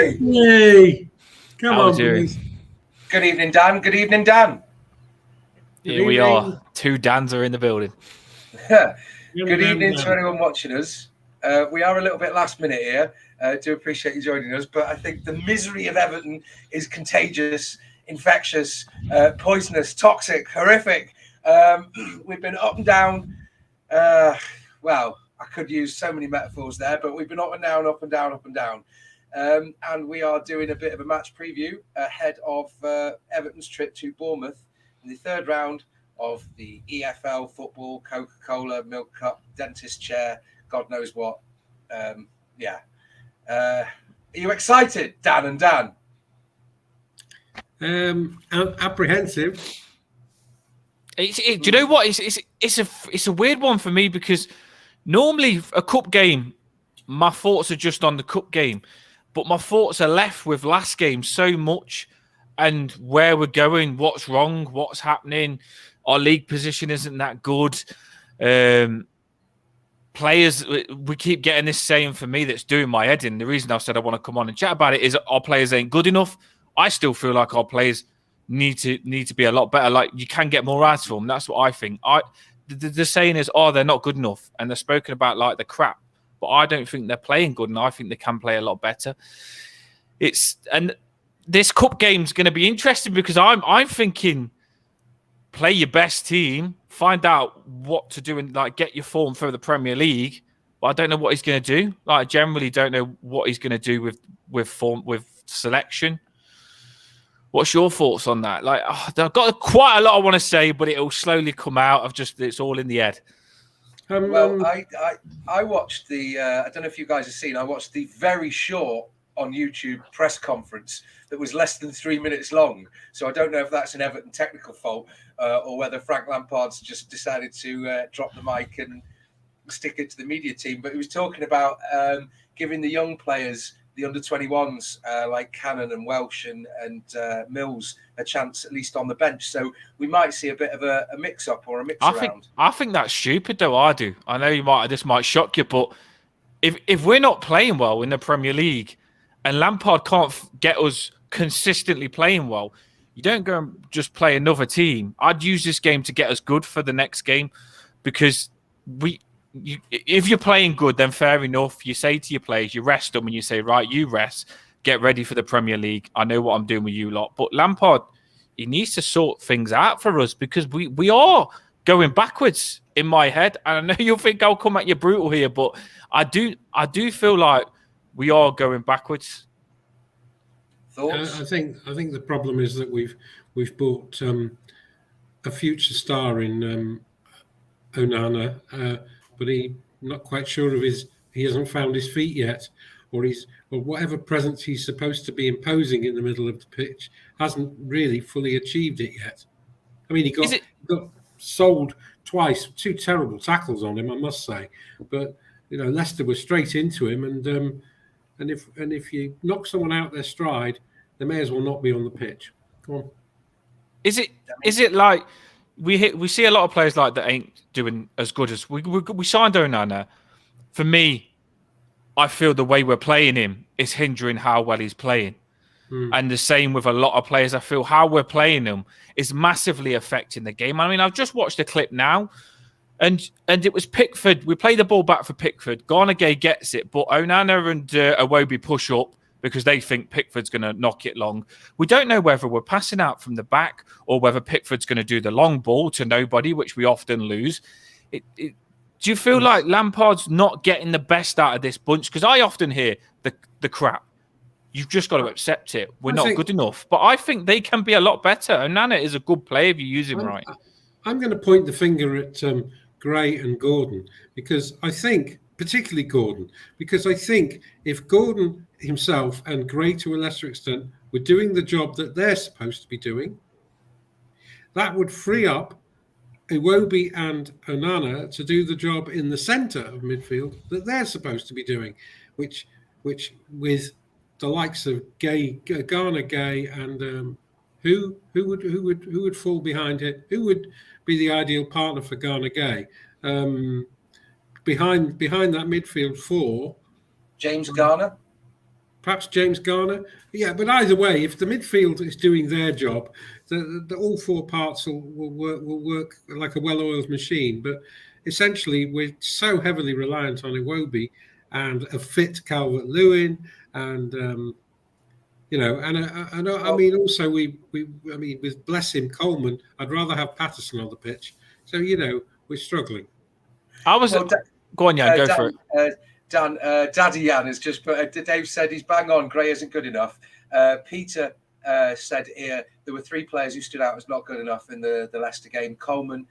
Hey! Yay! Come How on, doing? boys. Good evening, Dan. Good evening, Dan. Here we are. Two Dans are in the building. Good evening to anyone watching us. We are a little bit last minute here. Do appreciate you joining us, but I think the misery of Everton is contagious, infectious, poisonous, toxic, horrific. We've been up and down. Well, I could use so many metaphors there, but we've been up and down, up and down, up and down. And we are doing a bit of a match preview ahead of Everton's trip to Bournemouth in the third round of the EFL football, Coca-Cola, Milk Cup, dentist chair, God knows what. Are you excited, Dan and Dan? Apprehensive. Do you know what? It's a weird one for me because normally a cup game, my thoughts are just on the cup game, but my thoughts are left with last game so much and where we're going, what's wrong, what's happening. Our league position isn't that good. Players, we keep getting this saying for me that's doing my head in. The reason I said I want to come on and chat about it is our players ain't good enough. I still feel like our players need to be a lot better. Like, you can get more out of them. That's what I think. The saying is, they're not good enough, and they're spoken about like the crap. But I don't think they're playing good, and I think they can play a lot better. And this cup game's going to be interesting because I'm thinking, play your best team, find out what to do, and like get your form for the Premier League. But I don't know what he's going to do. Like, I generally don't know what he's going to do with form, with selection. What's your thoughts on that? Like, I've got quite a lot I want to say, but it'll slowly come out. It's all in the head. Well, I watched the. I don't know if you guys have seen. I watched the very short on YouTube press conference that was less than 3 minutes long. So I don't know if that's an Everton technical fault or whether Frank Lampard's just decided to drop the mic and stick it to the media team. But he was talking about giving the young players, the under-21s like Cannon and Welsh and Mills, a chance at least on the bench. So we might see a bit of a mix-up or a mix-around. I think that's stupid, though. I do. I know this might shock you, but if we're not playing well in the Premier League and Lampard can't get us consistently playing well, you don't go and just play another team. I'd use this game to get us good for the next game, because if you're playing good, then fair enough. You say to your players, you rest them, and you say, right, you rest, get ready for the Premier League. I know what I'm doing with you lot. But Lampard, he needs to sort things out for us, because we are going backwards in my head. And I know you'll think I'll come at you brutal here, but I do feel like we are going backwards. Thoughts? I think the problem is that we've bought a future star in Onana, but he's not quite sure of he hasn't found his feet yet, or whatever presence he's supposed to be imposing in the middle of the pitch hasn't really fully achieved it yet. I mean, he got sold twice, 2 terrible tackles on him, I must say, but Leicester was straight into him, and if you knock someone out their stride, they may as well not be on the pitch. Come on. Is it like we see a lot of players like that ain't doing as good as we signed Onana? For me, I feel the way we're playing him is hindering how well he's playing. And the same with a lot of players. I feel how we're playing them is massively affecting the game. I mean, I've just watched a clip now, and it was Pickford. We play the ball back for Pickford. Garnagay gets it, but Onana and Iwobi push up because they think Pickford's going to knock it long. We don't know whether we're passing out from the back or whether Pickford's going to do the long ball to nobody, which we often lose. Do you feel like Lampard's not getting the best out of this bunch? Because I often hear the crap. You've just got to accept it. We're not good enough. But I think they can be a lot better. Onana is a good player if you use him right. I'm going to point the finger at Gray and Gordon, because I think, particularly Gordon, because I think if Gordon himself and Gray to a lesser extent were doing the job that they're supposed to be doing, that would free up Iwobi and Onana to do the job in the centre of midfield that they're supposed to be doing, which with the likes of Garner Gay and who would fall behind it? Who would be the ideal partner for Garner Gay? Behind that midfield 4, James Garner. Perhaps James Garner. Yeah, but either way, if the midfield is doing their job, the all four parts will work like a well-oiled machine. But essentially, we're so heavily reliant on Iwobi and a fit Calvert-Lewin, and I mean, also I mean, with bless him Coleman, I'd rather have Patterson on the pitch. So we're struggling. Go on, Jan, go for it. Dan, Daddy Jan has just put. Dave said he's bang on. Gray isn't good enough. Peter said here there were 3 players who stood out as not good enough in the Leicester game: Coleman,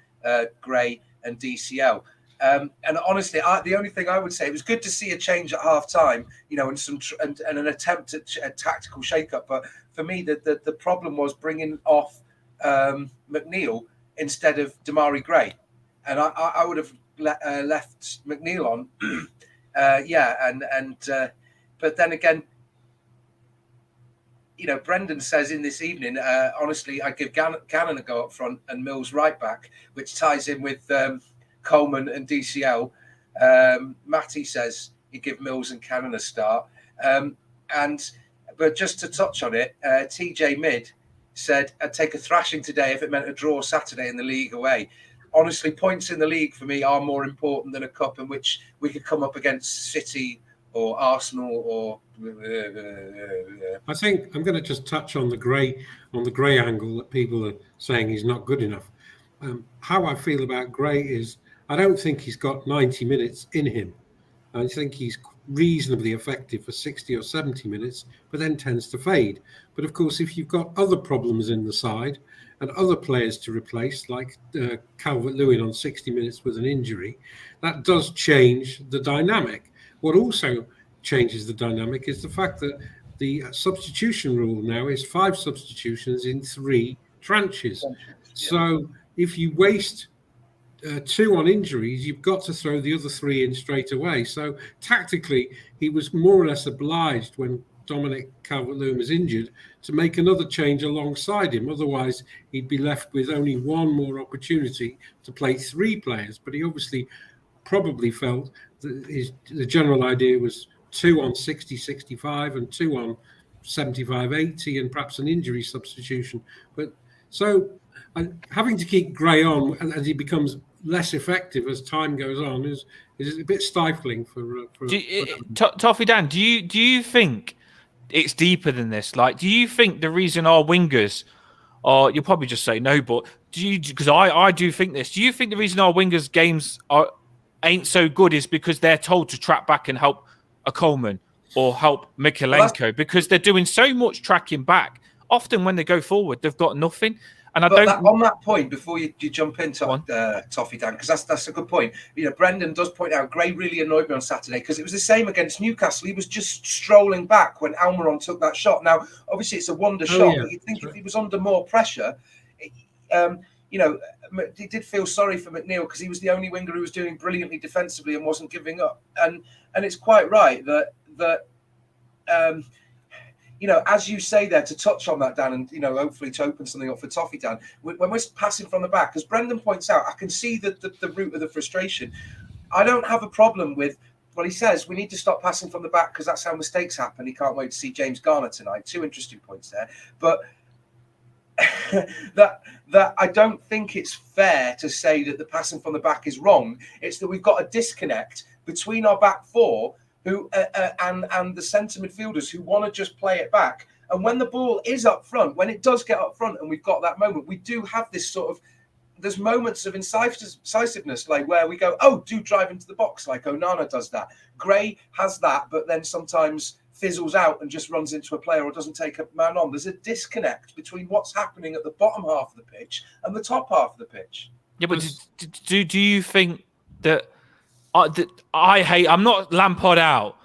Gray, and DCL. And honestly, the only thing I would say, it was good to see a change at half time, and an attempt at a tactical shake-up. But for me, the problem was bringing off McNeil instead of Damari Gray, and I would have left McNeil on. But then again, Brendan says in this evening, honestly, I'd give Gannon a go up front and Mills right back, which ties in with Coleman and DCL. Matty says he'd give Mills and Cannon a start. But just to touch on it, TJ Mid said, I'd take a thrashing today if it meant a draw Saturday in the league away. Honestly, points in the league for me are more important than a cup in which we could come up against City or Arsenal or. I think I'm going to just touch on the grey angle that people are saying he's not good enough. How I feel about Gray is I don't think he's got 90 minutes in him. I think he's reasonably effective for 60 or 70 minutes, but then tends to fade. But of course, if you've got other problems in the side and other players to replace, like Calvert-Lewin on 60 minutes with an injury, that does change the dynamic. What also changes the dynamic is the fact that the substitution rule now is 5 substitutions in 3 tranches. So if you waste 2 on injuries, you've got to throw the other 3 in straight away. So tactically, he was more or less obliged when Dominic Calvert-Lewin was injured to make another change alongside him. Otherwise, he'd be left with only 1 more opportunity to play 3 players. But he obviously probably felt that the general idea was 2 on 60-65 and 2 on 75-80 and perhaps an injury substitution. But so having to keep Gray on as he becomes less effective as time goes on is a bit stifling for Toffee Dan, do you think it's deeper than this? Like, do you think the reason our wingers are, you'll probably just say no, but because I do think this, do you think the reason our wingers games ain't so good is because they're told to track back and help a Coleman or help Mikalenko, because they're doing so much tracking back? Often when they go forward, they've got nothing. And on that point, before you jump into Toffee Dan, because that's a good point. Brendan does point out Gray really annoyed me on Saturday because it was the same against Newcastle. He was just strolling back when Almiron took that shot. Now, obviously, it's a wonder shot, but you'd think if he was under more pressure, he did feel sorry for McNeil because he was the only winger who was doing brilliantly defensively and wasn't giving up. And it's quite right that as you say there, to touch on that, Dan, and hopefully to open something up for Toffee Dan, when we're passing from the back, as Brendan points out, I can see the root of the frustration. I don't have a problem with. Well, he says we need to stop passing from the back because that's how mistakes happen. He can't wait to see James Garner tonight. 2 interesting points there, but that I don't think it's fair to say that the passing from the back is wrong. It's that we've got a disconnect between our back 4 who and the centre midfielders who want to just play it back. And when the ball is up front, when it does get up front, and we've got that moment, we do have this sort of. There's moments of incisiveness, like where we go, do drive into the box, like Onana does that. Gray has that, but then sometimes fizzles out and just runs into a player or doesn't take a man on. There's a disconnect between what's happening at the bottom half of the pitch and the top half of the pitch. Yeah, but do you think that I'm not Lampard out,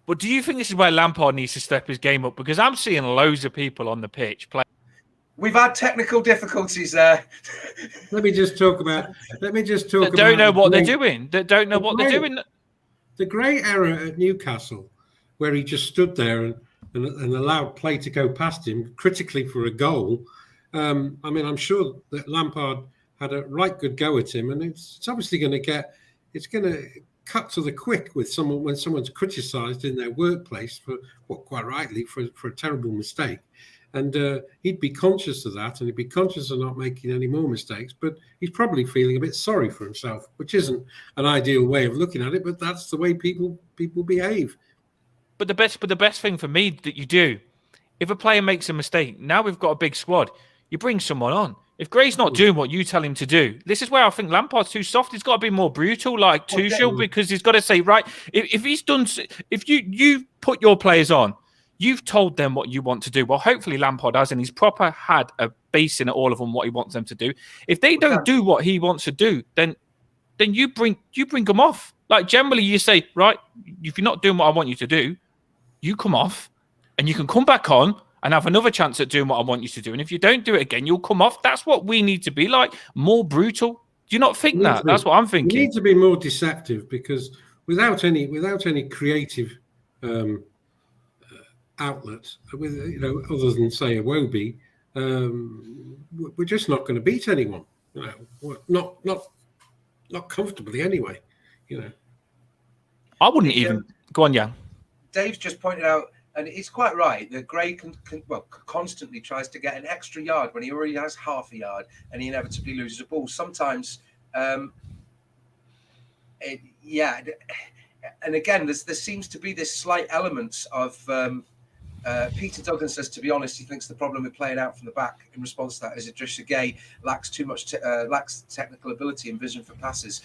but do you think this is where Lampard needs to step his game up? Because I'm seeing loads of people on the pitch play. We've had technical difficulties there. Let me just talk about. Don't know what they're doing. They don't know what they're doing. The Gray error at Newcastle, where he just stood there and allowed play to go past him critically for a goal. I'm sure that Lampard had a right good go at him, and it's obviously going to get. It's going to cut to the quick with someone when someone's criticised in their workplace for, well, quite rightly, for a terrible mistake. And he'd be conscious of that, and he'd be conscious of not making any more mistakes. But he's probably feeling a bit sorry for himself, which isn't an ideal way of looking at it. But that's the way people behave. But the best thing for me that you do, if a player makes a mistake, now we've got a big squad. You bring someone on. If Gray's not doing what you tell him to do, this is where I think Lampard's too soft. He's got to be more brutal, like Tuchel, because he's got to say, right, if you put your players on, you've told them what you want to do. Well, hopefully Lampard has, and he's proper had a base in all of them what he wants them to do. If they don't do what he wants to do, then you bring them off. Like generally, you say, right, if you're not doing what I want you to do, you come off, and you can come back on and have another chance at doing what I want you to do. And if you don't do it again, you'll come off. That's what we need to be like, more brutal. Do you not think that? That's what I'm thinking. We need to be more deceptive, because without any creative outlet, with other than say a Wobie, we're just not going to beat anyone. Not comfortably anyway. I wouldn't even go on, Jan. Dave's just pointed out, and he's quite right, that Gray constantly tries to get an extra yard when he already has half a yard, and he inevitably loses a ball. Sometimes, and again, there seems to be this slight element of Peter Duggan says, to be honest, he thinks the problem with playing out from the back in response to that is Idrissa Gueye lacks too much lacks technical ability and vision for passes.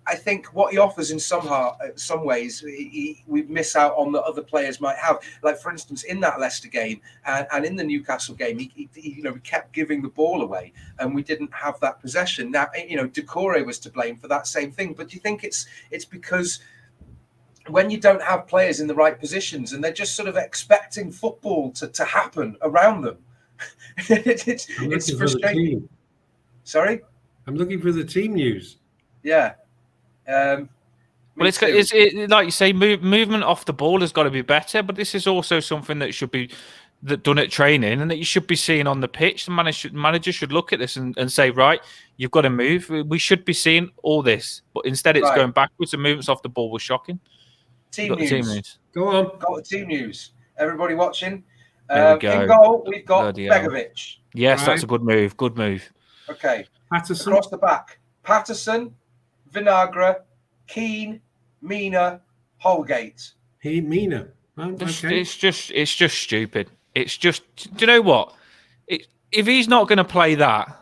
I think what he offers in some ways, we miss out on that other players might have. Like, for instance, in that Leicester game and in the Newcastle game, he kept giving the ball away, and we didn't have that possession. Now, Decore was to blame for that same thing. But do you think it's because when you don't have players in the right positions and they're just sort of expecting football to happen around them, it's frustrating. Sorry? I'm looking for the team news. Yeah. Well, it's like you say, movement off the ball has got to be better, but this is also something that should be done at training and that you should be seeing on the pitch. The manager should look at this and say, right, you've got to move. We should be seeing all this, but instead it's going backwards. The movements off the ball was shocking. Team news. Go on. Got the team news. Everybody watching? There we go. In goal, we've got Begovic. Yes, that's a good move. Good move. Okay. Patterson. Across the back. Patterson, Vinagre, Keane, Mina, Holgate. Mina. Oh, okay. It's just stupid. It's just, do you know what? If he's not going to play that,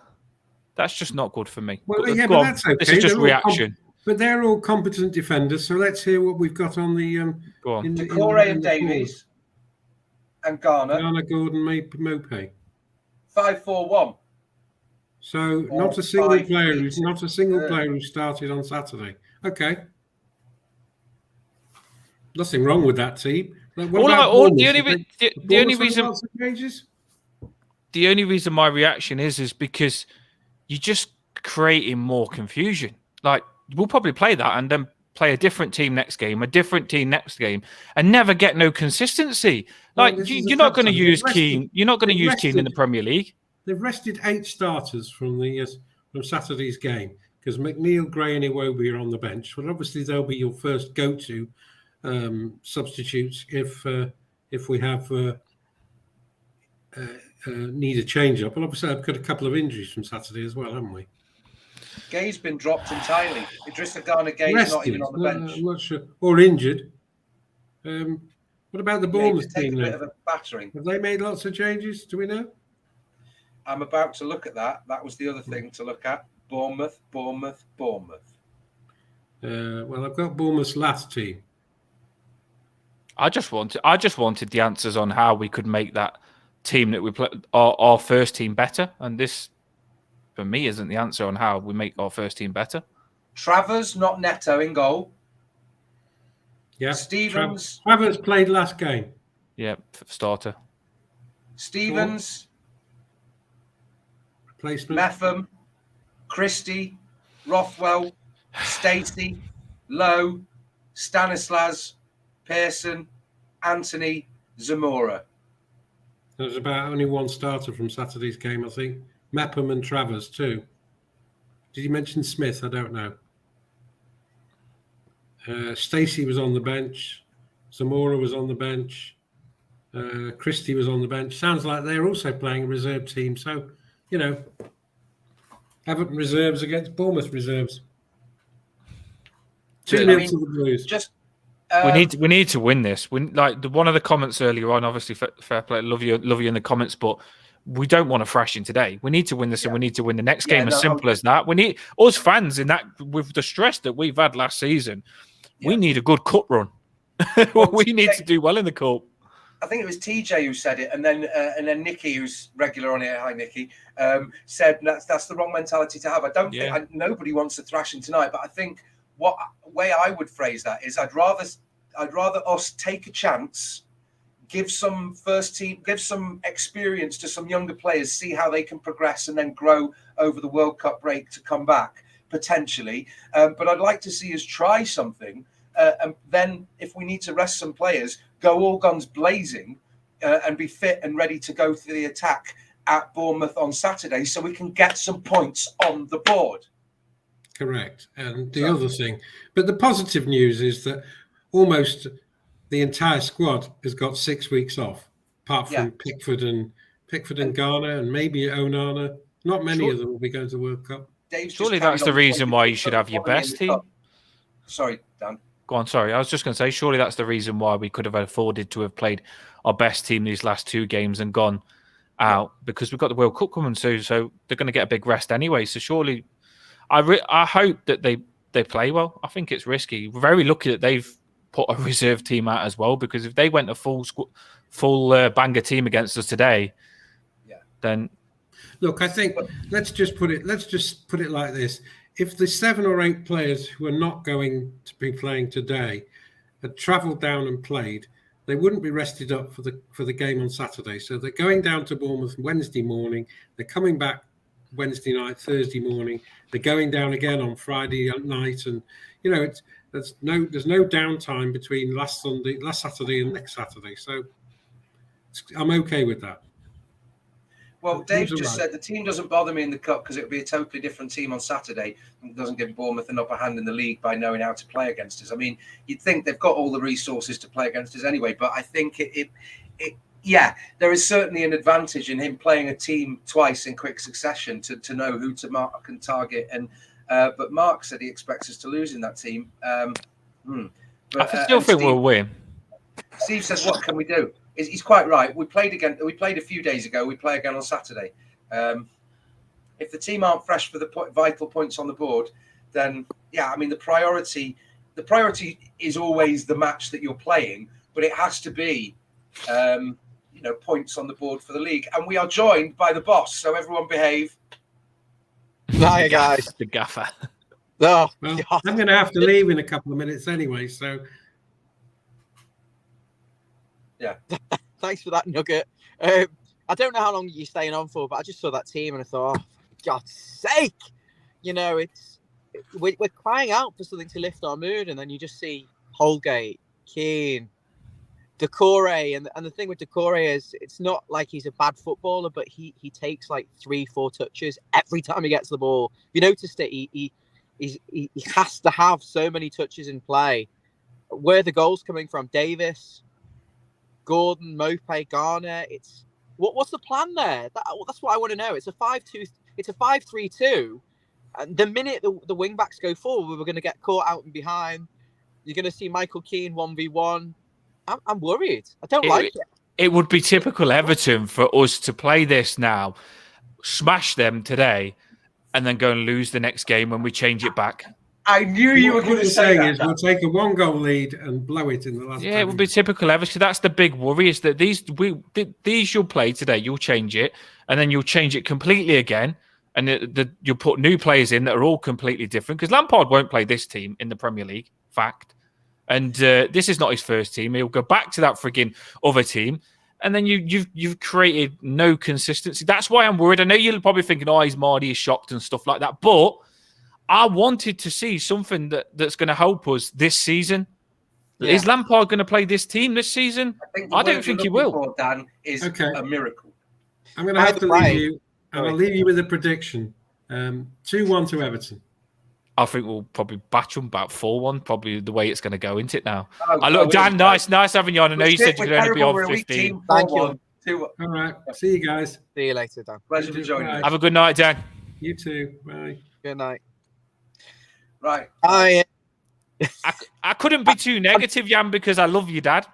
that's just not good for me. Well, but that's okay. This is just reaction. But they're all competent defenders, so let's hear what we've got on the. Go on. Decore and Davies, and Garner. Garner, Gordon, Mopey. 5-4-1. So not a single player who started on Saturday. Okay. Nothing wrong with that team. The only reason my reaction is because you're just creating more confusion. Like, we'll probably play that and then play a different team next game, and never get no consistency. Like, you're not going to use Keane. You're not going to use Keane in the Premier League. They've rested 8 starters from Saturday's game because McNeil, Gray, and Iwobi are on the bench. Well, obviously they'll be your first go-to substitutes if we have need a change-up. Well, obviously I've got a couple of injuries from Saturday as well, haven't we? Gay's been dropped entirely. Idrissa Gana Gay's not even on the bench. I'm not sure. Or injured. What about the Bournemouth team? A bit of a battering. Have they made lots of changes? Do we know? I'm about to look at that. That was the other thing to look at. Bournemouth. Well, I've got Bournemouth's last team. I just wanted the answers on how we could make that team that we play our first team better, and this, for me, isn't the answer on how we make our first team better. Travers, not Neto, in goal. Yeah. Stevens. Travers played last game. Yeah, starter. Stevens. Replacement. Metham, Christie, Rothwell, Stacey, Lowe, Stanislas, Pearson, Anthony, Zamora. There's about only one starter from Saturday's game, I think. Mepham and Travers too. Did you mention Smith? I don't know. Stacey was on the bench. Zamora was on the bench. Christie was on the bench. Sounds like they're also playing a reserve team. So, Everton reserves against Bournemouth reserves. 2-0 to the Blues. Just we need to win this. One of the comments earlier on, obviously fair play, love you in the comments, but we don't want to thrash in today. We need to win this, and we need to win the next game. As simple as that. We need us fans in that with the stress that we've had last season. We need a good cup run. We need to do well in the cup. I think it was TJ who said it, and then Nikki, who's regular on here, hi Nikki, said that's the wrong mentality to have. I don't think nobody wants to thrash in tonight, but I think what way I would phrase that is I'd rather us take a chance, give some experience to some younger players, see how they can progress and then grow over the World Cup break to come back potentially. But I'd like to see us try something, and then if we need to rest some players, go all guns blazing and be fit and ready to go through the attack at Bournemouth on Saturday, so we can get some points on the board. Correct. And the other thing, but the positive news is that almost the entire squad has got 6 weeks off, apart from Pickford and Garner and maybe Onana. Not many of them will be going to the World Cup. Surely that's the reason why you should have your best team. Sorry, Dan. Go on, sorry. I was just going to say, surely that's the reason why we could have afforded to have played our best team these last 2 games and gone out, because we've got the World Cup coming soon, so they're going to get a big rest anyway. So surely, I hope that they play well. I think it's risky. We're very lucky that they've put a reserve team out as well, because if they went a full banger team against us today, then look, I think let's just put it like this. If the 7 or 8 players who are not going to be playing today had travelled down and played, they wouldn't be rested up for the game on Saturday. So they're going down to Bournemouth Wednesday morning. They are coming back Wednesday night, Thursday morning. They're going down again on Friday night, and there's no downtime between last Saturday and next Saturday. So I'm okay with that. Well, Dave just said the team doesn't bother me in the cup because it would be a totally different team on Saturday. It doesn't give Bournemouth an upper hand in the league by knowing how to play against us. I mean, you'd think they've got all the resources to play against us anyway, but I think there is certainly an advantage in him playing a team twice in quick succession to know who to mark and target. And but Mark said he expects us to lose in that team. But I still think we'll win. Steve says, "What can we do?" He's quite right. We played a few days ago. We play again on Saturday. If the team aren't fresh for the vital points on the board, then I mean the priority is always the match that you're playing, but it has to be points on the board for the league. And we are joined by the boss, so everyone behave. Hi guys, the gaffer. Oh, well, I'm going to have to leave in a couple of minutes anyway, so. Yeah. Thanks for that nugget. I don't know how long you're staying on for, but I just saw that team and I thought, oh, for God's sake, we're crying out for something to lift our mood, and then you just see Holgate, Keane, Doucouré, and the thing with Doucouré is it's not like he's a bad footballer, but he takes like 3-4 touches every time he gets the ball. If you noticed it, he has to have so many touches in play. Where are the goals coming from? Davis, Gordon, Mopé, Garner. It's what's the plan there? That's what I want to know. It's a 5-2. It's a 5-3-2. And the minute the wing backs go forward, we're going to get caught out and behind. You're going to see Michael Keane 1v1. I'm worried. I don't like it. It would be typical Everton for us to play this now, smash them today, and then go and lose the next game when we change it back. I knew you were going to say that. We'll take a 1-goal lead and blow it in the last. Yeah, it would be typical Everton. That's the big worry, is that these you'll play today, you'll change it, and then you'll change it completely again, and you'll put new players in that are all completely different, because Lampard won't play this team in the Premier League, fact. And this is not his first team. He'll go back to that frigging other team, and then you've created no consistency. That's why I'm worried. I know you're probably thinking, "Oh, Mardy is shocked" and stuff like that, but I wanted to see something that's going to help us this season. Yeah. Is Lampard going to play this team this season? I don't think he will. For, Dan, is a miracle. I'm going to have to leave you, and I'll leave you with a prediction: 2-1 to Everton. I think we'll probably batch them about 4-1. Probably the way it's going to go, isn't it now? Oh, Look, Dan, nice having you on. I know you said you could only be on We're a weak 15. team. Thank you. 4-1. All right. See you guys. See you later, Dan. Pleasure for joining us. Have a good night, Dan. You too. Bye. Good night. Right. Bye. I couldn't be too negative, Jan, because I love you, Dad.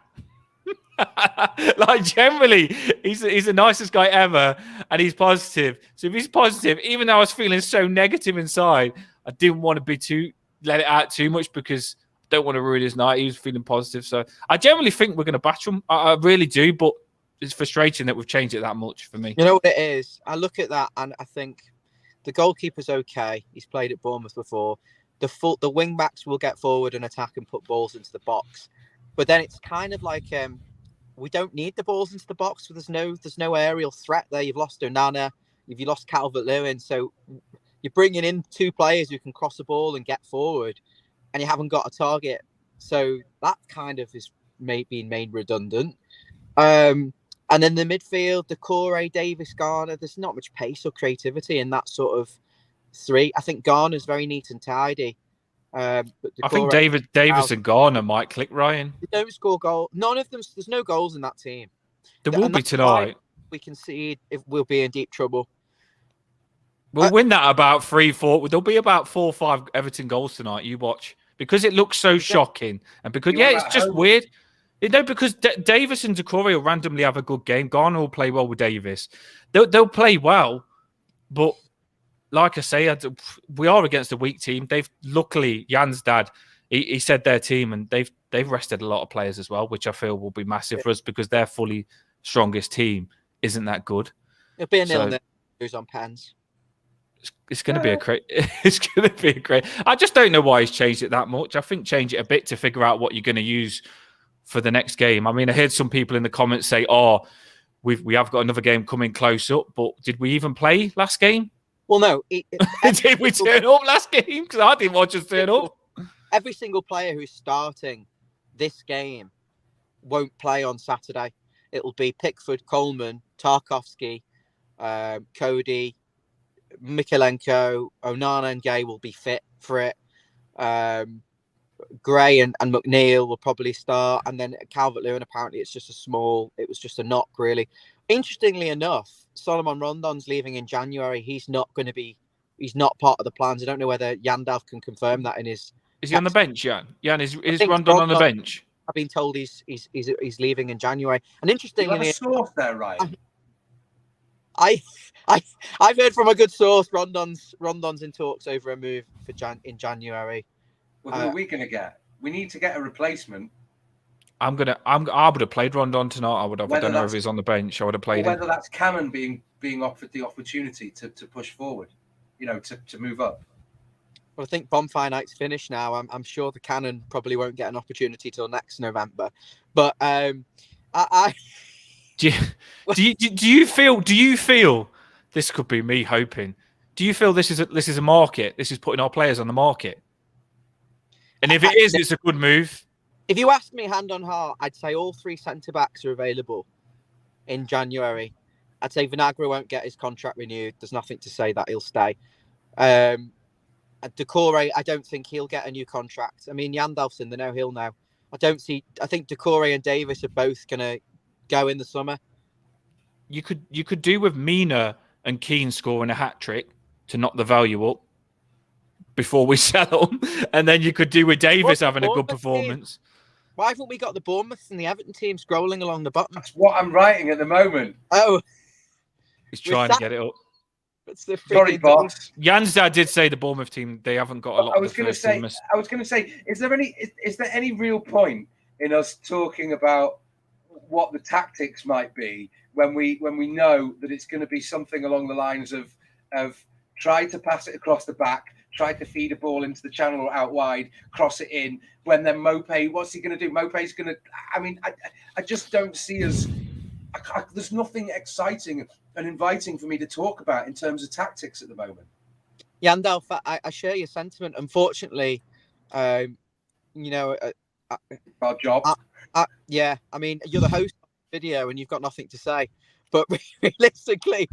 Like, generally, he's the nicest guy ever, and he's positive. So if he's positive, even though I was feeling so negative inside, I didn't want to let it out too much because I don't want to ruin his night. He was feeling positive. So I generally think we're going to bash him. I really do, but it's frustrating that we've changed it that much for me. You know what it is? I look at that and I think the goalkeeper's okay. He's played at Bournemouth before. The wing backs will get forward and attack and put balls into the box. But then it's kind of like we don't need the balls into the box. So there's no aerial threat there. You've lost Onana. You've lost Calvert-Lewin. So you're bringing in 2 players who can cross the ball and get forward, and you haven't got a target. So that kind of is being made redundant. And then the midfield, Decore, Davis, Garner, there's not much pace or creativity in that sort of 3. I think Garner's very neat and tidy. But I think Davis and Garner might click, Ryan. They don't score goals. None of them. There's no goals in that team. There will be tonight. We concede if we'll be in deep trouble. We'll win that about 3-4. There'll be about 4 or 5 Everton goals tonight. You watch, because it looks so shocking, and because it's just weird. You know, because Davis and Decore will randomly have a good game. Garner will play well with Davis. They'll play well, but like I say, we are against a weak team. Luckily, Jan's dad, he said their team, and they've rested a lot of players as well, which I feel will be massive for us because their fully strongest team isn't that good. It'll be a 0-0. Who's on pens? It's going to be a great. It's going to be a great. I just don't know why he's changed it that much. I think change it a bit to figure out what you're going to use for the next game. I mean, I heard some people in the comments say, "Oh, we have got another game coming close up," but did we even play last game? Well, no. Did we turn up last game? Because I didn't watch us turn up. Every single player who's starting this game won't play on Saturday. It'll be Pickford, Coleman, Tarkovsky, Cody, Mikalenko, Onana and Gay will be fit for it. Gray and McNeil will probably start, and then Calvert-Lewin, apparently it was just a knock, really. Interestingly enough, Solomon Rondon's leaving in January. He's not part of the plans. I don't know whether Yandalf can confirm that in his... Is he on the bench, Jan? Jan, is Rondon on the bench? I've been told he's leaving in January. And interestingly... You have a source there, Ryan? I've heard from a good source Rondon's in talks over a move in January. Well, who are we going to get? We need to get a replacement. I would have played Rondon tonight. I don't know if he's on the bench. I would have played him. Whether that's Cannon being offered the opportunity to push forward, to move up. Well, I think bonfire night's finished now. I'm sure the Cannon probably won't get an opportunity till next November. But do you feel this could be me hoping? Do you feel this is a market? This is putting our players on the market? And if it is, it's a good move. If you ask me hand on heart, I'd say all 3 centre-backs are available in January. I'd say Vinagre won't get his contract renewed. There's nothing to say that he'll stay. Decore, I don't think he'll get a new contract. I mean, Yandalf's in the no-hill now. I think Decore and Davis are both going to go in the summer. You could do with Mina and Keane scoring a hat-trick to knock the value up before we sell them, and then you could do with Davis having a good performance. Why haven't we got the Bournemouth and the Everton team scrolling along the bottom? That's what I'm writing at the moment. Oh, he's trying to get it up. Sorry, boss. Jan's dad did say the Bournemouth team, they haven't got a lot. I was going to say, is there any real point in us talking about what the tactics might be when we know that it's going to be something along the lines of try to pass it across the back, try to feed a ball into the channel or out wide, cross it in. When then Mopé, what's he going to do? Mopé's going to... I mean, I just don't see us... there's nothing exciting and inviting for me to talk about in terms of tactics at the moment. Yandalf, I share your sentiment. Unfortunately, our job. Yeah, I mean, you're the host of the video and you've got nothing to say. But realistically,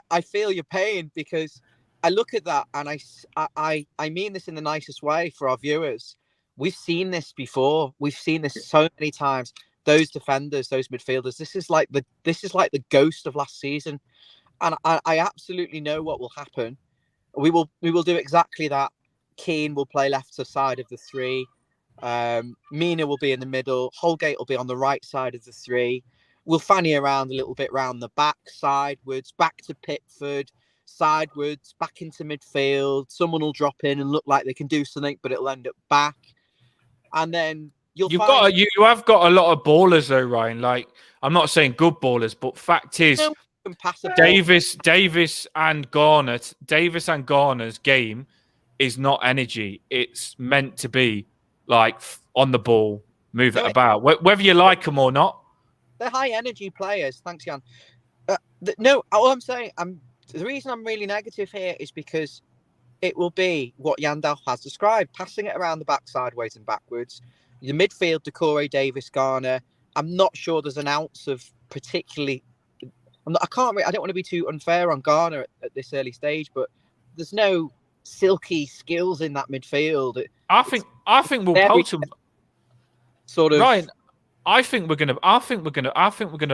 I feel your pain because I look at that and I mean this in the nicest way for our viewers. We've seen this before. We've seen this so many times. Those defenders, those midfielders. This is like the ghost of last season, and I absolutely know what will happen. We will do exactly that. Keane will play left to side of the three. Mina will be in the middle. Holgate will be on the right side of the three. We'll fanny around a little bit round the back, sidewards, back to Pickford, sidewards, back into midfield. Someone will drop in and look like they can do something, but it'll end up back. And then you have got a lot of ballers though, Ryan. Like, I'm not saying good ballers, but fact is, Davis and Garner's game is not energy. It's meant to be like on the ball, move it about, whether you like them or not. They're high energy players. Thanks, Jan. No, all I'm saying, the reason I'm really negative here is because it will be what Yandel has described, passing it around the back sideways and backwards. The midfield, Decore, Davis, Garner. I'm not sure there's an ounce of particularly. I don't want to be too unfair on Garner at this early stage, but there's no silky skills in that midfield. I think we'll pelt him. Sort of. Ryan, I think we're gonna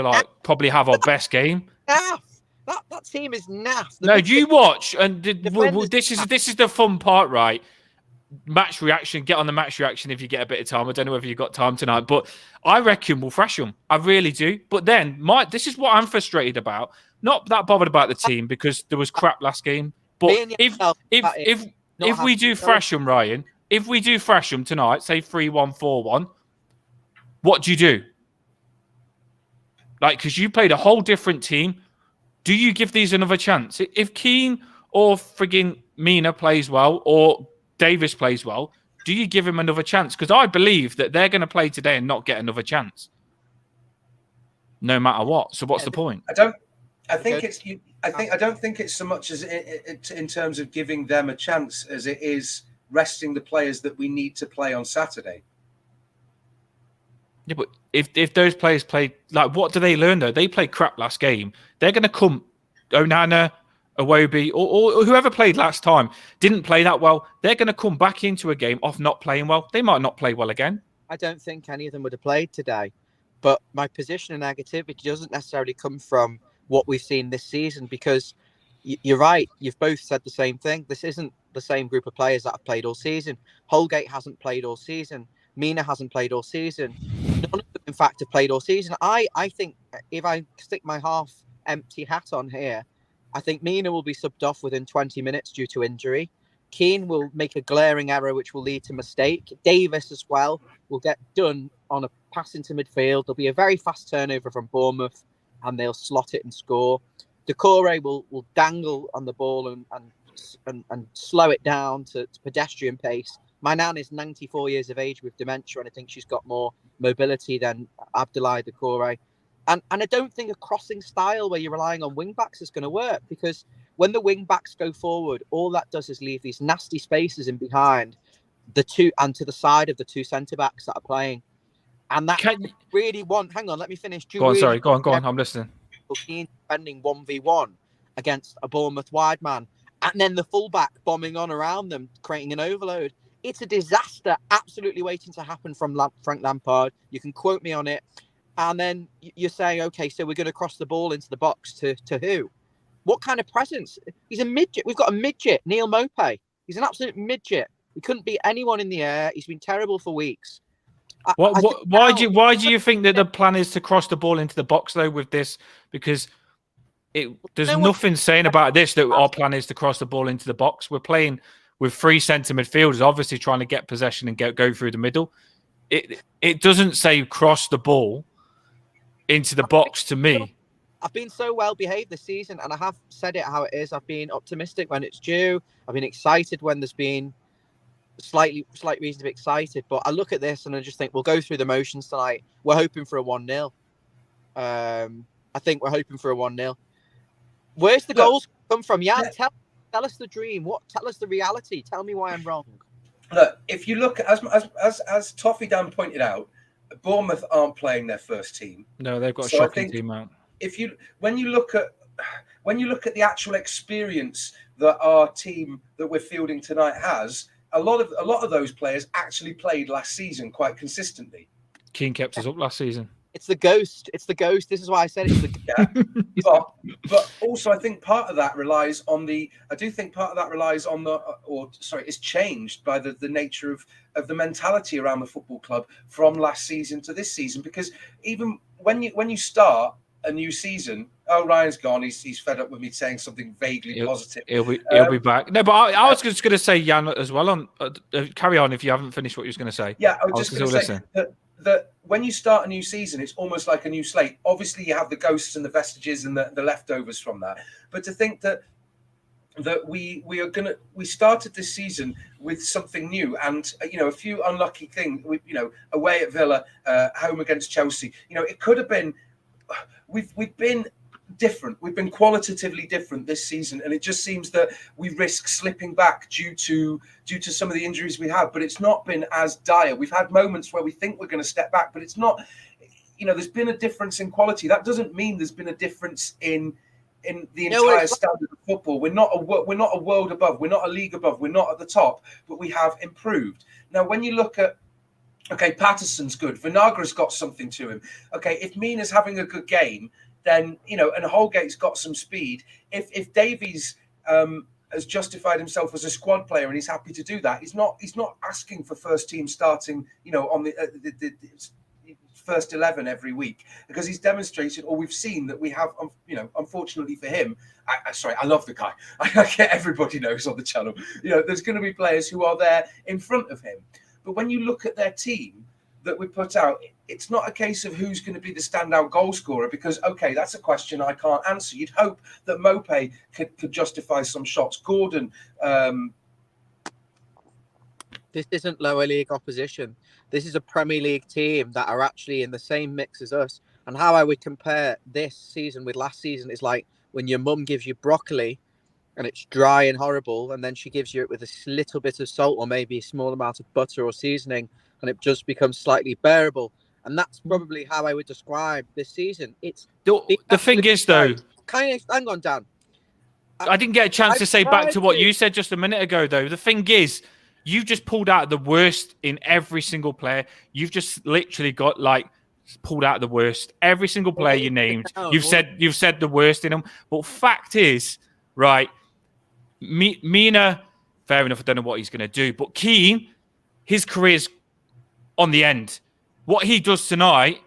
like probably have our best game. Naff. That team is naff. No, you watch, and this is the fun part, right? Match reaction. Get on the match reaction if you get a bit of time. I don't know whether you've got time tonight, but I reckon we'll thrash them. I really do. But then, this is what I'm frustrated about. Not that bothered about the team because there was crap last game. But if we do thrash them, Ryan, if we do thrash them tonight, say 3-1, 4-1, what do you do? Like, because you played a whole different team. Do you give these another chance? If Keane or frigging Mina plays well or Davis plays well, do you give him another chance? Because I believe that they're going to play today and not get another chance, no matter what. So what's the point? I don't think it's so much as in terms of giving them a chance as it is resting the players that we need to play on Saturday. Yeah, but if those players play, like, what do they learn though? They played crap last game. They're going to come, Onana, Iwobi, or whoever played last time didn't play that well. They're going to come back into a game off not playing well. They might not play well again. I don't think any of them would have played today. But my position of negativity doesn't necessarily come from what we've seen this season, because you're right. You've both said the same thing. This isn't the same group of players that have played all season. Holgate hasn't played all season. Mina hasn't played all season. None of them, in fact, have played all season. I think if I stick my half-empty hat on here, I think Mina will be subbed off within 20 minutes due to injury. Keane will make a glaring error, which will lead to mistake. Davis as well will get done on a pass into midfield. There'll be a very fast turnover from Bournemouth, and they'll slot it and score. Decore will dangle on the ball and slow it down to pedestrian pace. My nan is 94 years of age with dementia, and I think she's got more mobility than Abdoulaye Decore. And I don't think a crossing style where you're relying on wing backs is going to work, because when the wing backs go forward, all that does is leave these nasty spaces in behind the two and to the side of the two centre backs that are playing. And that really want. Hang on, let me finish. Go on. I'm listening. Defending 1v1 against a Bournemouth wide man, and then the fullback bombing on around them, creating an overload. It's a disaster, absolutely waiting to happen from Frank Lampard. You can quote me on it. And then you're saying, okay, so we're going to cross the ball into the box to who? What kind of presence? He's a midget. We've got a midget, Neil Mopay. He's an absolute midget. He couldn't beat anyone in the air. He's been terrible for weeks. Why do you think that the plan is to cross the ball into the box though with this? Because there's nothing saying about this that our plan is to cross the ball into the box. We're playing with three centre midfielders, obviously trying to get possession and go through the middle. It doesn't say cross the ball into the box to me. I've been so well behaved this season, and I have said it how it is. I've been optimistic when it's due. I've been excited when there's been slight reason to be excited. But I look at this and I just think we'll go through the motions tonight. We're hoping for a 1-0. I think we're hoping for a 1-0. Where's the goals come from? Yeah, tell us the dream. Tell us the reality. Tell me why I'm wrong. Look, if you look, as Toffee Dan pointed out, Bournemouth aren't playing their first team. No, they've got a shocking team out. When you look at the actual experience that our team that we're fielding tonight has, a lot of those players actually played last season quite consistently. Keane kept us up last season. It's the ghost. It's the ghost. This is why I said it's the yeah. But also I think part of that relies on it's changed by the nature of the mentality around the football club from last season to this season. Because even when you start a new season, Ryan's gone. He's fed up with me saying something vaguely positive. He'll be back. No, but I was just going to say, Jan, as well. Carry on if you haven't finished what you was going to say. Yeah, I was just going to say that when you start a new season, it's almost like a new slate. Obviously, you have the ghosts and the vestiges and the leftovers from that. But to think that we started this season with something new, and a few unlucky things. Away at Villa, home against Chelsea. It could have been. We've been different. We've been qualitatively different this season, and it just seems that we risk slipping back due to some of the injuries we have. But it's not been as dire. We've had moments where we think we're going to step back, but it's not. There's been a difference in quality. That doesn't mean there's been a difference in the entire standard of football. We're not a world above. We're not a league above. We're not at the top, but we have improved. Now, when you look at Patterson's good. Vinagra's got something to him. Okay, if Mina's having a good game, then and Holgate's got some speed. If Davies has justified himself as a squad player and he's happy to do that, he's not asking for first team starting. On the first 11 every week, because he's demonstrated, or we've seen that we have. Unfortunately for him, I love the guy. I get everybody knows on the channel. There's going to be players who are there in front of him. But when you look at their team that we put out, it's not a case of who's going to be the standout goal scorer, because, that's a question I can't answer. You'd hope that Mope could justify some shots. Gordon. This isn't lower league opposition. This is a Premier League team that are actually in the same mix as us. And how I would compare this season with last season is like when your mum gives you broccoli and it's dry and horrible, and then she gives you it with a little bit of salt or maybe a small amount of butter or seasoning, and it just becomes slightly bearable. And that's probably how I would describe this season. It's the thing is, though, hang on, Dan. I didn't get a chance to say back to what you said just a minute ago, though. The thing is, you've just pulled out the worst in every single player. You've just literally got pulled out the worst. Every single player you named, you've said the worst in them. But fact is, right, Mina, fair enough, I don't know what he's going to do. But Keane, his career's on the end. What he does tonight,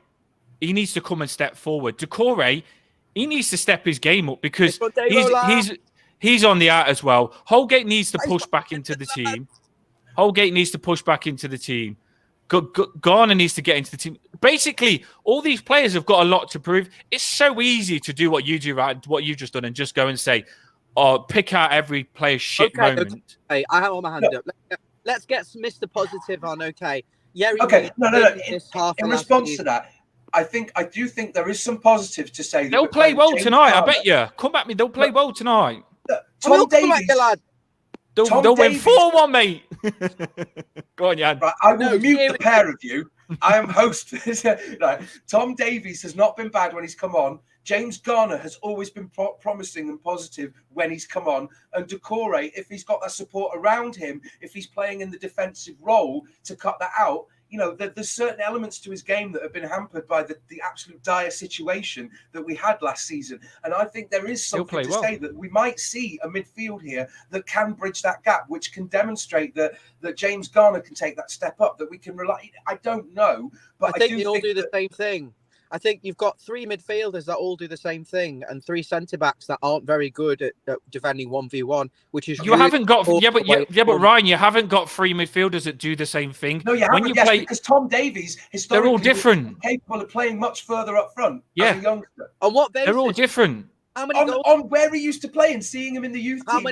he needs to come and step forward. Decore, he needs to step his game up, because he's on the out as well. Holgate needs to push back into the team. Garner needs to get into the team. Basically, all these players have got a lot to prove. It's so easy to do what you do, right? What you've just done, and just go and say, pick out every player's shit moment. Okay, I have my hand up. Let's get Mr. Positive on. Okay. Yeah. Okay. No. In response to that, I do think there is some positive to say. They'll play well tonight. I bet you. Come at me. They'll play well tonight. Tom Davies. They'll win 4-1, mate. Go on, Jan. Right, I will mute the pair of you. I am host. Right. Tom Davies has not been bad when he's come on. James Garner has always been promising and positive when he's come on. And Decore, if he's got that support around him, if he's playing in the defensive role to cut that out, there's certain elements to his game that have been hampered by the absolute dire situation that we had last season. And I think there is something to say that we might see a midfield here that can bridge that gap, which can demonstrate that James Garner can take that step up, that we can rely. I don't know, but I think they all do the same thing. I think you've got three midfielders that all do the same thing, and three centre-backs that aren't very good at defending 1v1, which is... You haven't got... but Ryan, you haven't got three midfielders that do the same thing. No, you haven't, because Tom Davies, historically, they're all different. Capable of playing much further up front as a youngster. On what basis? They're all different. How many goals? On where he used to play and seeing him in the youth team.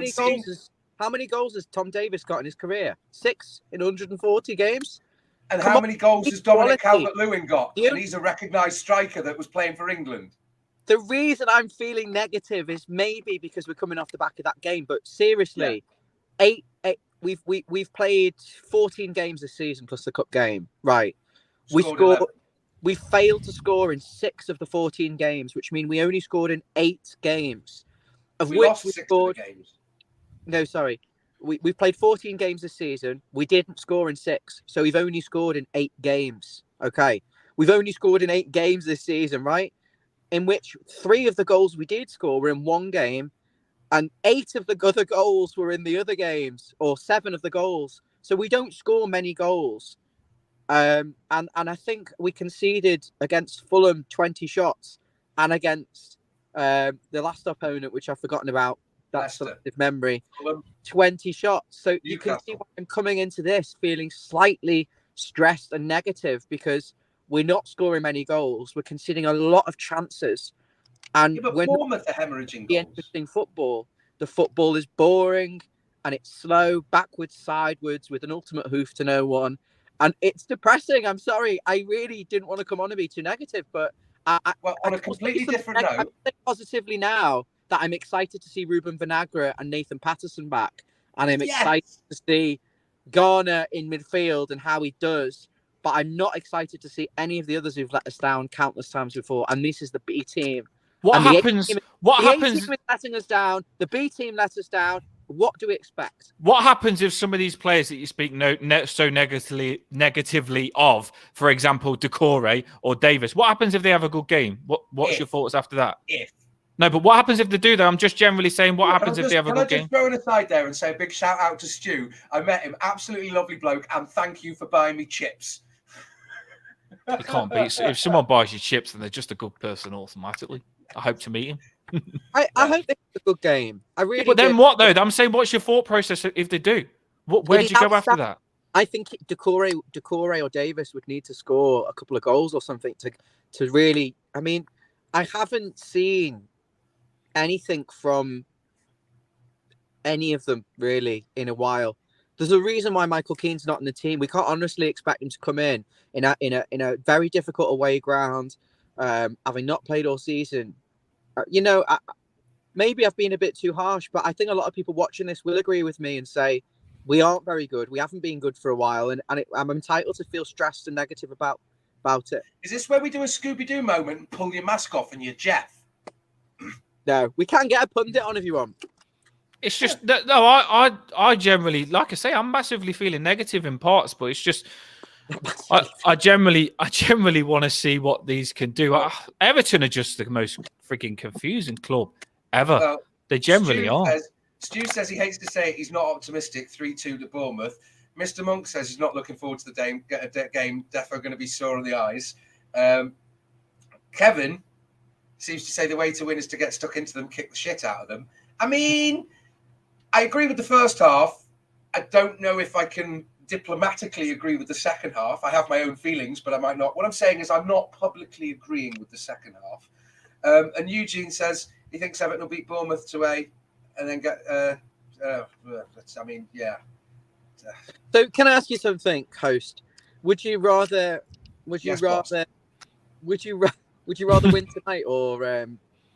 How many goals has Tom Davies got in his career? 6 in 140 games? And how many goals has Dominic Calvert-Lewin got? And he's a recognised striker that was playing for England. The reason I'm feeling negative is maybe because we're coming off the back of that game. But seriously, we've played 14 games this season plus the cup game. Right. We failed to score in 6 of the 14 games, which means we only scored in 8 games. We lost 6 of the games. No, sorry. We've played 14 games this season. We didn't score in 6. So we've only scored in 8 games. Okay. We've only scored in 8 games this season, right? In which 3 of the goals we did score were in one game, and 8 of the other goals were in the other games, or 7 of the goals. So we don't score many goals. And I think we conceded against Fulham 20 shots, and against the last opponent, which I've forgotten about, that's selective memory, 20 shots. So you can see why I'm coming into this feeling slightly stressed and negative, because we're not scoring many goals. We're conceding a lot of chances. And but Bournemouth are hemorrhaging goals. Interesting football. The football is boring and it's slow, backwards, sideways, with an ultimate hoof to no one. And it's depressing. I'm sorry. I really didn't want to come on and be too negative, but on a completely different note, I'm saying positively now that I'm excited to see Ruben Vinagre and Nathan Patterson back, and I'm excited to see Garner in midfield and how he does. But I'm not excited to see any of the others who've let us down countless times before. And this is the B team. What happens? What happens? The A team is letting us down. The B team lets us down. What do we expect? What happens if some of these players that you speak so negatively of, for example, Decore or Davis, what happens if they have a good game? What's your thoughts after that? No, but what happens if they do that? I'm just generally saying what happens if they have a good game. Can I just throw an aside there and say a big shout out to Stu? I met him, absolutely lovely bloke, and thank you for buying me chips. You can't beat. If someone buys you chips, then they're just a good person automatically. I hope to meet him. I hope they have a good game. I really. But then what though? I'm saying, what's your thought process if they do? Where do you go after that? I think Decore or Davis would need to score a couple of goals or something to really. I mean, I haven't seen anything from any of them really in a while. There's a reason why Michael Keane's not in the team. We can't honestly expect him to come in a very difficult away ground, having not played all season. Maybe I've been a bit too harsh, but I think a lot of people watching this will agree with me and say we aren't very good. We haven't been good for a while, and I'm entitled to feel stressed and negative about it. Is this where we do a Scooby-Doo moment and pull your mask off and you're Jeff? No, we can get a pundit on if you want. It's just I generally, like I say, I'm massively feeling negative in parts, but it's just I generally want to see what these can do. Everton are just the most freaking confusing club ever. Well, they generally are. Stu says he hates to say it, he's not optimistic. 3-2 to Bournemouth. Mr. Monk says he's not looking forward to the game. Defo going to be sore on the eyes. Kevin seems to say the way to win is to get stuck into them, kick the shit out of them. I mean, I agree with the first half. I don't know if I can diplomatically agree with the second half. I have my own feelings, but I might not. What I'm saying is I'm not publicly agreeing with the second half. And Eugene says he thinks Everton will beat Bournemouth 2-8 and then get... So can I ask you something, host? Would you rather win tonight or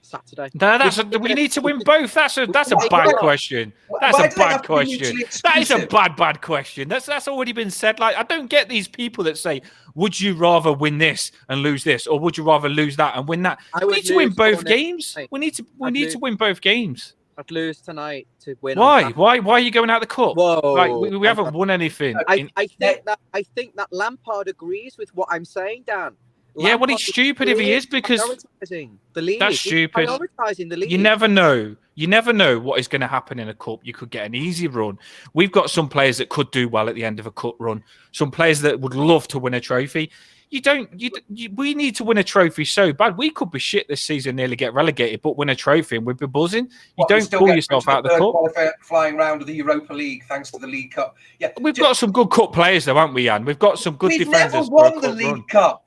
Saturday? No, we need to win both. That's a bad question. That's a bad question. That is a bad question. That's already been said. Like, I don't get these people that say, "Would you rather win this and lose this, or would you rather lose that and win that?" We need to win both games. We need to win both games. I'd lose tonight to win. Why? Why are you going out the cup? Whoa! Like, we haven't won anything. I think that Lampard agrees with what I'm saying, Dan. Yeah, well, he's stupid if he is, because that's stupid. You never know. You never know what is going to happen in a cup. You could get an easy run. We've got some players that could do well at the end of a cup run. Some players that would love to win a trophy. We need to win a trophy so bad. We could be shit this season, nearly get relegated, but win a trophy and we'd be buzzing. You don't pull yourself out of the cup. Flying round of the Europa League thanks to the League Cup. Yeah, we've got some good cup players, though, haven't we, Jan? We've got some good defenders. We've never won the League Cup.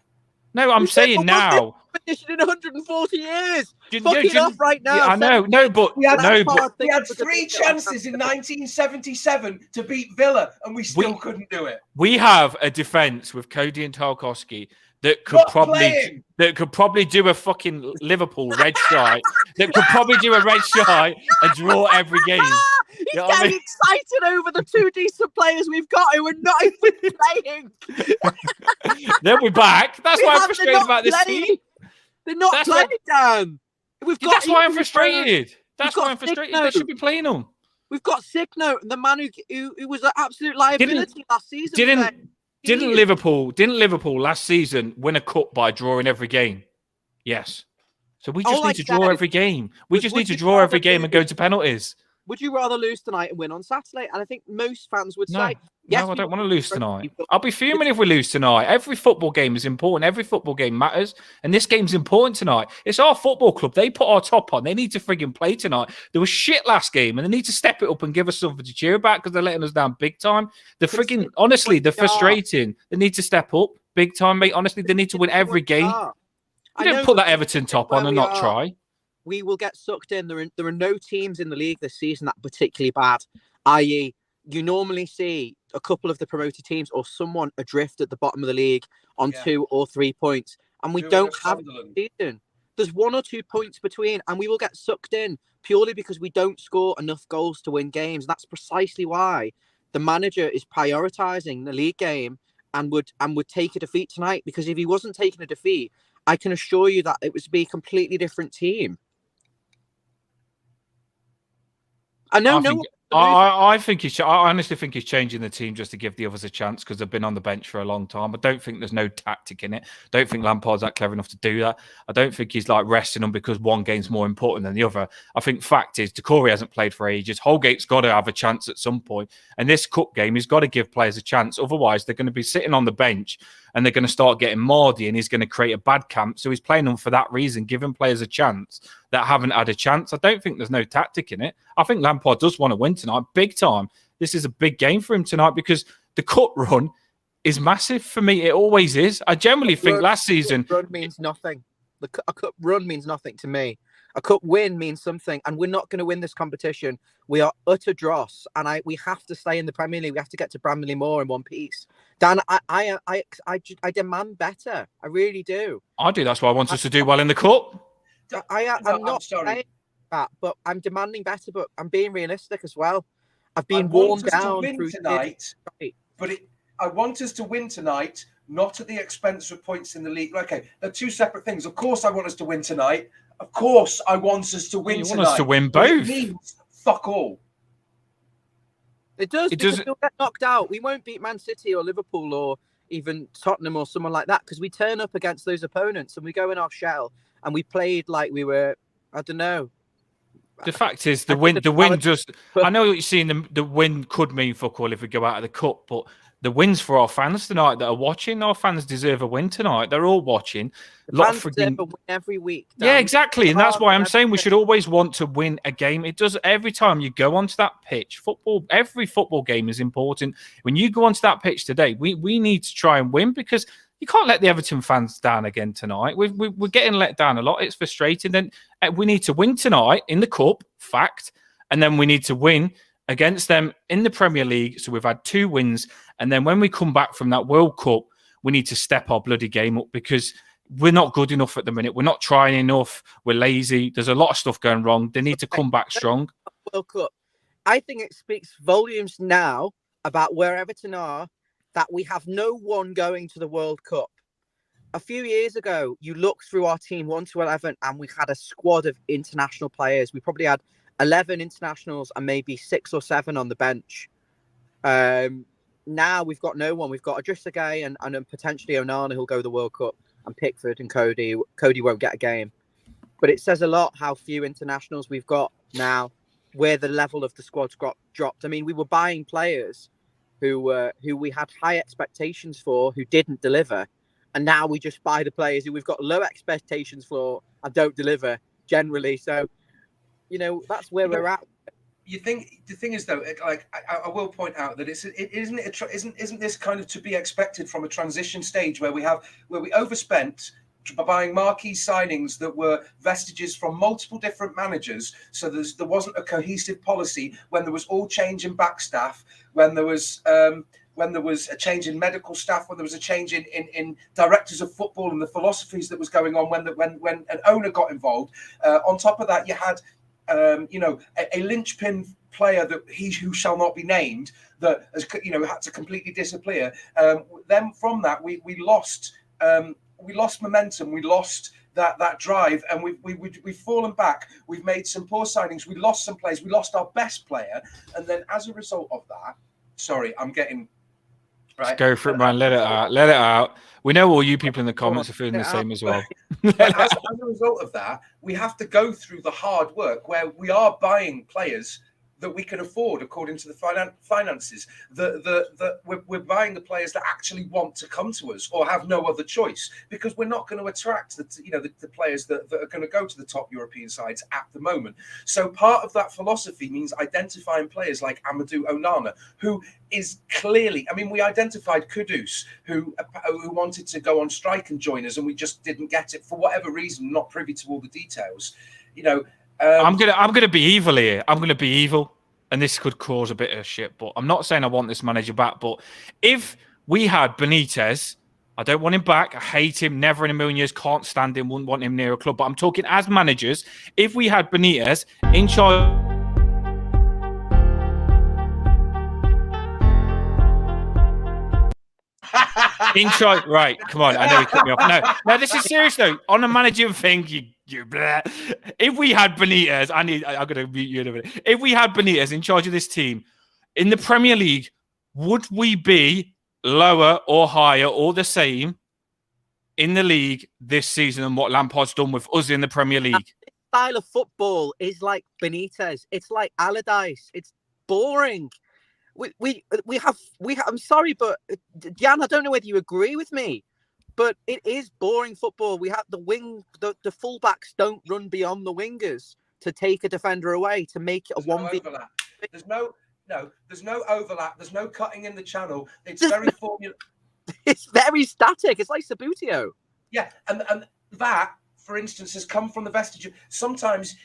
No, I'm saying now. In 140 years. Fucking off right now. Yeah, I know. We had 3 chances in 1977 to beat Villa, and we still couldn't do it. We have a defence with Cody and Tarkowski that could probably do a fucking Liverpool red shy. That could probably do a red shy and draw every game. He's getting excited over the 2 decent players we've got who are not even playing. Then we're back. That's why I'm frustrated about this team. They're not playing, Dan. That's why I'm frustrated. That's why I'm frustrated. They should be playing them. We've got Signo, the man who was an absolute liability last season. Didn't Liverpool last season win a cup by drawing every game? Yes. So we just need to draw every game. We just need to draw every game and go to penalties. Would you rather lose tonight and win on Saturday? And I think most fans would say, yes, I don't want to lose tonight. I'll be fuming if we lose tonight. Every football game is important. Every football game matters. And this game's important tonight. It's our football club. They put our top on. They need to frigging play tonight. There was shit last game, and they need to step it up and give us something to cheer about because they're letting us down big time. Honestly, they're frustrating. They need to step up big time, mate. Honestly, they need to win every game. You don't put that Everton top on and not try. We will get sucked in. There are no teams in the league this season that are particularly bad, i.e., you normally see a couple of the promoted teams or someone adrift at the bottom of the league on 2 or 3 points. And we don't have a season. There's 1 or 2 points between, and we will get sucked in purely because we don't score enough goals to win games. That's precisely why the manager is prioritising the league game and would take a defeat tonight. Because if he wasn't taking a defeat, I can assure you that it would be a completely different team. I honestly think he's changing the team just to give the others a chance because they've been on the bench for a long time. I don't think there's no tactic in it. I don't think Lampard's that clever enough to do that. I don't think he's like resting them because one game's more important than the other. I think fact is Decore hasn't played for ages. Holgate's got to have a chance at some point. And this cup game, he's got to give players a chance. Otherwise, they're going to be sitting on the bench and they're going to start getting Mardy and he's going to create a bad camp. So he's playing them for that reason, giving players a chance that haven't had a chance. I don't think there's no tactic in it. I think Lampard does want to win tonight, big time. This is a big game for him tonight because the cup run is massive for me. It always is. I generally think last season... Run means nothing. A cup run means nothing to me. A cup win means something, and we're not going to win this competition. We are utter dross, and we have to stay in the Premier League. We have to get to Bramley Moore in one piece. Dan, I demand better. I really do. I do. That's why I want us to do well in the cup. I'm not saying that, but I'm demanding better. But I'm being realistic as well. I've been worn down through tonight, but I want us to win tonight, not at the expense of points in the league. Okay, they're two separate things. Of course, I want us to win tonight. Of course, I want us to win tonight. You want us to win both. It means fuck all. It does. We'll get knocked out. We won't beat Man City or Liverpool or even Tottenham or someone like that because we turn up against those opponents and we go in our shell and we played like we were, I don't know. The fact is, the win just... I know what you're saying, the win could mean fuck all if we go out of the cup, but the wins for our fans tonight that are watching, our fans deserve a win tonight. They're all watching. Fans deserve a win every week. Dan. Yeah, exactly. And that's why I'm saying we should always want to win a game. It does every time you go onto that pitch. Every football game is important. When you go onto that pitch today, we need to try and win because you can't let the Everton fans down again tonight. We're getting let down a lot. It's frustrating. Then we need to win tonight in the cup, fact, and then we need to win against them in the Premier League. So we've had 2 wins. And then when we come back from that World Cup, we need to step our bloody game up because we're not good enough at the minute. We're not trying enough. We're lazy. There's a lot of stuff going wrong. They need to come back strong. World Cup. I think it speaks volumes now about where Everton are that we have no one going to the World Cup. A few years ago, you look through our team 1 to 11 and we had a squad of international players. We probably had 11 internationals and maybe 6 or 7 on the bench. Now we've got no one. We've got Idrissa Gueye and potentially Onana who'll go to the World Cup, and Pickford and Cody. Cody won't get a game. But it says a lot how few internationals we've got now, where the level of the squad's got dropped. I mean, we were buying players who we had high expectations for who didn't deliver. And now we just buy the players who we've got low expectations for and don't deliver generally. So, that's where we're at. You think the thing is though, I will point out that isn't this kind of to be expected from a transition stage where we overspent by buying marquee signings that were vestiges from multiple different managers. So there wasn't a cohesive policy when there was all change in back staff, when there was a change in medical staff, when there was a change in directors of football and the philosophies that was going on when an owner got involved. On top of that, you had a linchpin player that who shall not be named that has had to completely disappear. Then from that we lost lost momentum, we lost that drive, and we've fallen back. We've made some poor signings. We lost some players. We lost our best player, and then as a result of that, sorry, I'm getting right. Just go for it, man. Let it out. Let it out. We know all you people in the comments are feeling the same as well. As a result of that, we have to go through the hard work where we are buying players that we can afford according to the finances. We're buying the players that actually want to come to us or have no other choice, because we're not going to attract the players that are going to go to the top European sides at the moment. So part of that philosophy means identifying players like Amadou Onana, who is clearly, I mean, we identified Kudus, who wanted to go on strike and join us, and we just didn't get it for whatever reason, not privy to all the details. I'm gonna be evil here. I'm gonna be evil, and this could cause a bit of shit. But I'm not saying I want this manager back. But if we had Benitez, I don't want him back. I hate him. Never in a million years. Can't stand him. Wouldn't want him near a club. But I'm talking as managers. If we had Benitez in charge. In charge, right? Come on, I know he cut me off. No, this is serious though. On a managing thing, you blah. If we had Benitez, I'm gonna mute you in a minute. If we had Benitez in charge of this team in the Premier League, would we be lower or higher or the same in the league this season than what Lampard's done with us in the Premier League? This style of football is like Benitez. It's like Allardyce. It's boring. We have. I'm sorry, but Jan, I don't know whether you agree with me, but it is boring football. We have the fullbacks don't run beyond the wingers to take a defender away to make it a 1v. There's no overlap. There's no cutting in the channel. It's very formula. It's very static. It's like Sabutio. Yeah, and that, for instance, has come from the vestige of sometimes,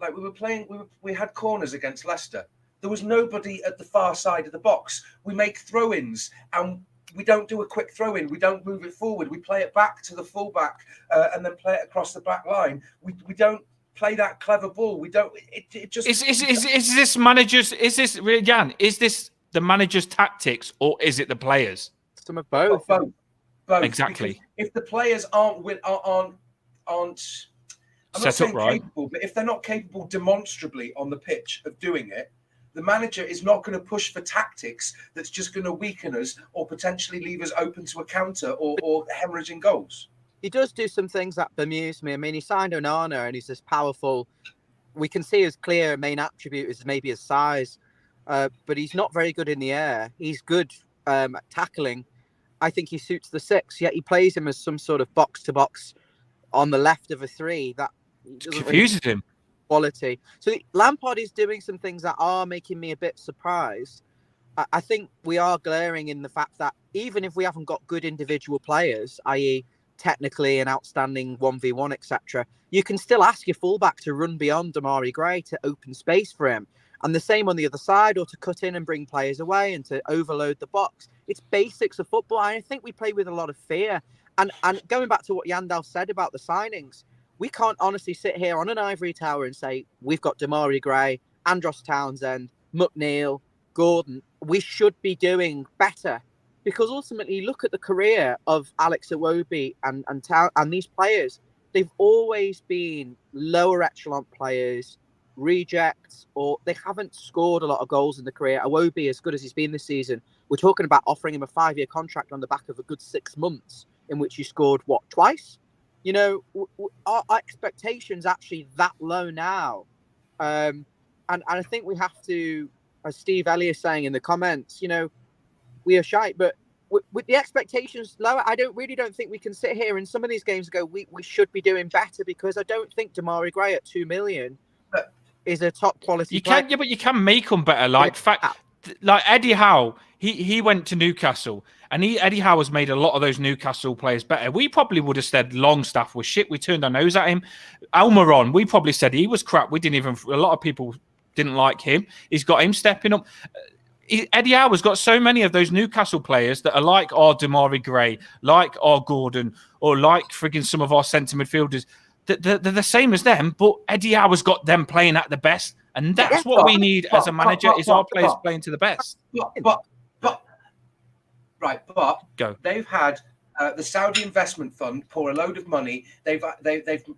like we were playing, we had corners against Leicester. There was nobody at the far side of the box. We make throw-ins and we don't do a quick throw-in. We don't move it forward. We play it back to the fullback and then play it across the back line. We don't play that clever ball. We don't. It just is this managers? Is this Jan? Is this the manager's tactics or is it the players? Some of both. Both. Exactly. Because if the players aren't I'm not saying right, capable, but if they're not capable demonstrably on the pitch of doing it, the manager is not going to push for tactics that's just going to weaken us or potentially leave us open to a counter or hemorrhaging goals. He does do some things that bemuse me. I mean, he signed Onana and he's this powerful. We can see his clear main attribute is maybe his size, but he's not very good in the air. He's good at tackling. I think he suits the 6, yet he plays him as some sort of box-to-box on the left of a 3. That confuses him. Quality. So Lampard is doing some things that are making me a bit surprised. I think we are glaring in the fact that even if we haven't got good individual players, i.e. technically an outstanding 1v1, etc., you can still ask your fullback to run beyond Demarai Gray to open space for him. And the same on the other side, or to cut in and bring players away and to overload the box. It's basics of football. I think we play with a lot of fear. And going back to what Yandel said about the signings, we can't honestly sit here on an ivory tower and say, we've got Demarai Gray, Andros Townsend, McNeil, Gordon. We should be doing better, because ultimately look at the career of Alex Iwobi and these players. They've always been lower echelon players, rejects, or they haven't scored a lot of goals in the career. Iwobi, as good as he's been this season, we're talking about offering him a 5-year contract on the back of a good 6 months in which he scored, what, twice? You know, our expectations actually that low now. And I think we have to, as Steve Elliott is saying in the comments, you know, we are shy, but with the expectations lower, I don't think we can sit here in some of these games and go, we should be doing better, because I don't think Demarai Gray at 2 million is a top quality player. But you can make them better. Like Eddie Howe, he went to Newcastle, and Eddie Howe has made a lot of those Newcastle players better. We probably would have said Longstaff was shit. We turned our nose at him. Almiron, we probably said he was crap. A lot of people didn't like him. He's got him stepping up. Eddie Howe has got so many of those Newcastle players that are like our Demarai Gray, like our Gordon, or like frigging some of our centre midfielders. They're the same as them, but Eddie Howe has got them playing at the best. And that's what we need as a manager, is our players playing to the best. But Go. they've had the Saudi investment fund pour a load of money. They've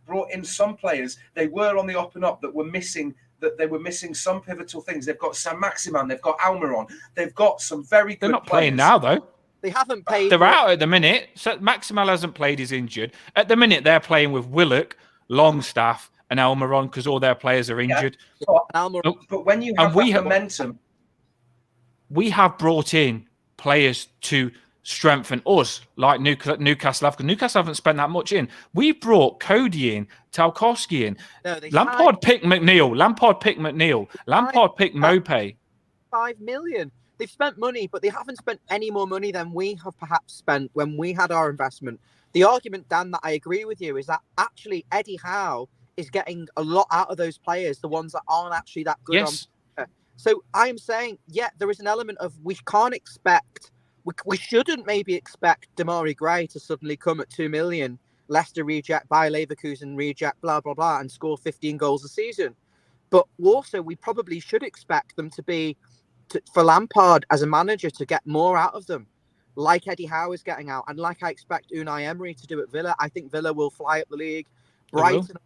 brought in some players. They were on the up and up that were missing. That they were missing some pivotal things. They've got Sam Maximan. They've got Almiron. They've got some very good. They're not players. playing now though. They haven't paid. They're out at the minute. So Maximal hasn't played. He's injured. At the minute, they're playing with Willock, Longstaff, and Almiron because all their players are injured. Yeah. But when you have momentum, we have brought in players to strengthen us, like Newcastle have. Because Newcastle haven't spent that much in. We brought Cody in, Tarkowski in. No, Lampard picked McNeil. Lampard picked Mope. 5 million. They've spent money, but they haven't spent any more money than we have perhaps spent when we had our investment. The argument, Dan, that I agree with you is that actually Eddie Howe is getting a lot out of those players, the ones that aren't actually that good. Yes. So I'm saying, yeah, there is an element of we can't expect, we shouldn't maybe expect Damari Gray to suddenly come at 2 million, Leicester reject, Bayer Leverkusen reject, blah, blah, blah, and score 15 goals a season. But also we probably should expect them to be, for Lampard as a manager to get more out of them, like Eddie Howe is getting out, and like I expect Unai Emery to do at Villa. I think Villa will fly up the league. Brighton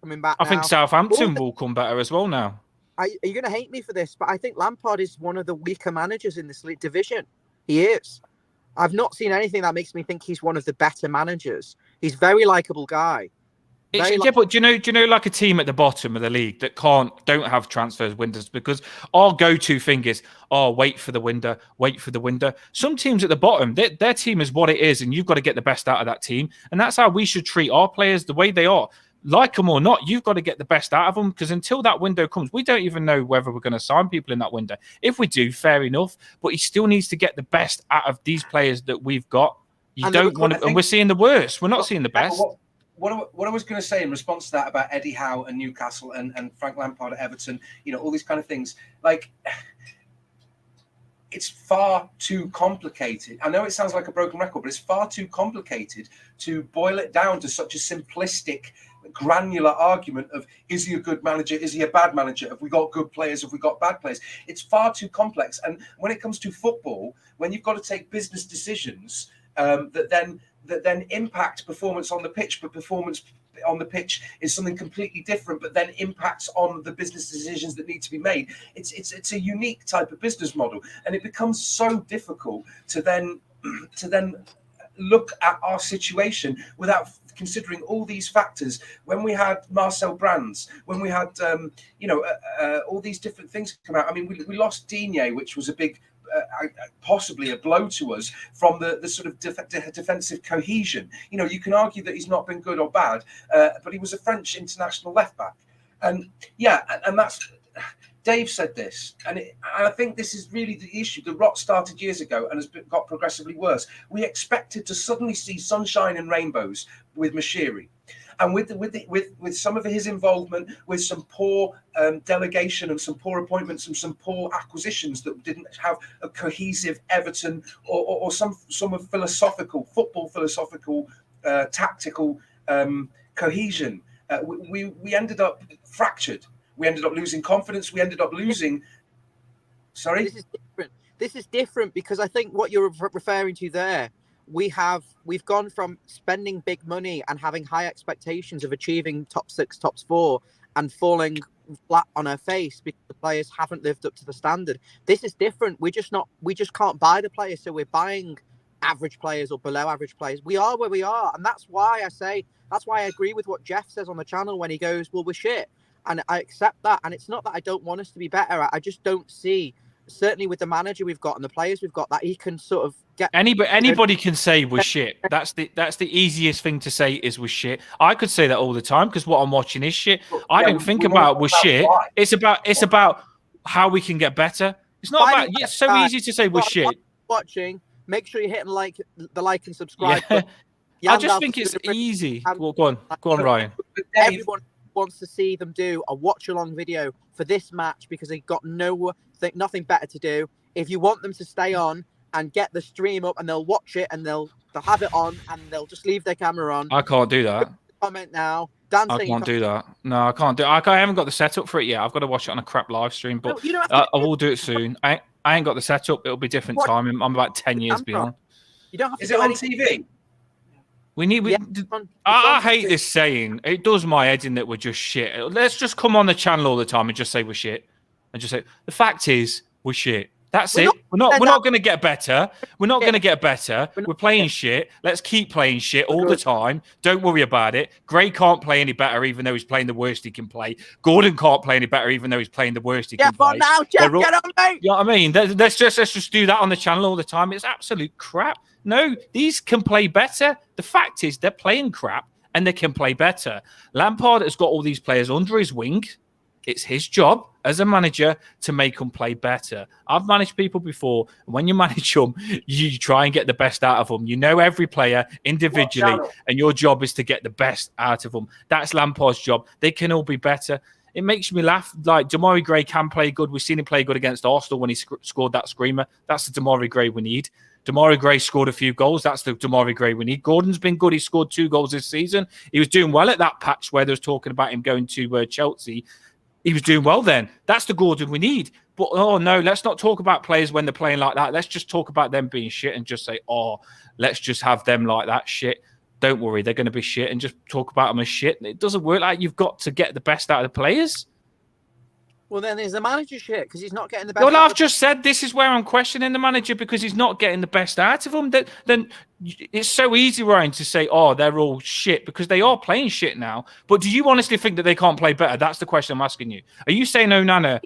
coming back. I think Southampton will come better as well now. Are you going to hate me for this? But I think Lampard is one of the weaker managers in this league division. He is. I've not seen anything that makes me think he's one of the better managers. He's a very likable guy. But do you know, like a team at the bottom of the league that don't have transfers windows because our go-to thing is, wait for the window. Some teams at the bottom, their team is what it is, and you've got to get the best out of that team, and that's how we should treat our players the way they are. Like them or not, you've got to get the best out of them because until that window comes, we don't even know whether we're going to sign people in that window. If we do, fair enough, but he still needs to get the best out of these players that we've got. You don't want to, and we're seeing the worst. We're not seeing the best. What I was going to say in response to that about Eddie Howe and Newcastle and Frank Lampard at Everton, all these kind of things, like it's far too complicated. I know it sounds like a broken record, but it's far too complicated to boil it down to such a simplistic, granular argument of, is he a good manager? Is he a bad manager? Have we got good players? Have we got bad players? It's far too complex. And when it comes to football, when you've got to take business decisions that then impact performance on the pitch, but performance on the pitch is something completely different, but then impacts on the business decisions that need to be made. It's a unique type of business model, and it becomes so difficult to then look at our situation without considering all these factors. When we had Marcel Brands, when we had all these different things come out. I mean, we lost Digne, which was a big possibly a blow to us from the sort of defensive cohesion. You can argue that he's not been good or bad, but he was a French international left back, and that's Dave said this, and I think this is really the issue. The rot started years ago and has got progressively worse. We expected to suddenly see sunshine and rainbows with Mashiri. And with some of his involvement, with some poor delegation and some poor appointments and some poor acquisitions that didn't have a cohesive Everton or some of football philosophical, tactical cohesion, we ended up fractured. We ended up losing confidence. We ended up losing. Sorry? This is different because I think what you're referring to there, we've gone from spending big money and having high expectations of achieving top 6, top 4 and falling flat on our face because the players haven't lived up to the standard. This is different. We just can't buy the players, so we're buying average players or below average players. We are where we are, and that's why I agree with what Jeff says on the channel when he goes, well, we're shit. And I accept that. And it's not that I don't want us to be better. I just don't see, certainly with the manager we've got and the players we've got, that he can sort of get... Anybody can say we're shit. That's the easiest thing to say is we're shit. I could say that all the time because what I'm watching is shit. I don't think about we're shit. Why? It's about how we can get better. It's not about... It's so easy to say we're shit. Watching, make sure you're hitting the like and subscribe. Yeah. I just think it's easy. Well, go on, Ryan. Everyone wants to see them do a watch-along video for this match because they've got nothing better to do. If you want them to stay on and get the stream up and they'll watch it and they'll have it on and they'll just leave their camera on. I can't do that. Comment now. I can't do that. No, I can't do it. I haven't got the setup for it yet. I've got to watch it on a crap live stream, but I will do it soon. I ain't got the setup. It'll be different time. I'm about 10 years behind. You don't have to Is it on TV? I hate this saying. It does my head in that we're just shit. Let's just come on the channel all the time and just say we're shit, and just say the fact is we're shit. That's it. We're not going to get better. We're not going to get better. We're playing shit. Let's keep playing shit all the time. Don't worry about it. Gray can't play any better, even though he's playing the worst he can play. Gordon can't play any better, even though he's playing the worst he can play. Now, Jeff, get on, mate. You know what I mean? Let's just do that on the channel all the time. It's absolute crap. No, these can play better. The fact is they're playing crap and they can play better. Lampard has got all these players under his wing. It's his job as a manager to make them play better. I've managed people before. And when you manage them, you try and get the best out of them. You know every player individually, and your job is to get the best out of them. That's Lampard's job. They can all be better. It makes me laugh. Like, Demarai Gray can play good. We've seen him play good against Arsenal when he scored that screamer. That's the Demarai Gray we need. Demarai Gray scored a few goals. That's the Demarai Gray we need. Gordon's been good. He scored 2 goals this season. He was doing well at that patch where they was talking about him going to Chelsea. He was doing well then. That's the Gordon we need. But, oh, no, let's not talk about players when they're playing like that. Let's just talk about them being shit and just say, oh, let's just have them like that shit. Don't worry, they're going to be shit, and just talk about them as shit. It doesn't work like you've got to get the best out of the players. Well, then there's the manager shit because he's not getting the best. Well, I've just said this is where I'm questioning the manager because he's not getting the best out of them. Then it's so easy, Ryan, to say, oh, they're all shit because they are playing shit now. But do you honestly think that they can't play better? That's the question I'm asking you. Are you saying Onana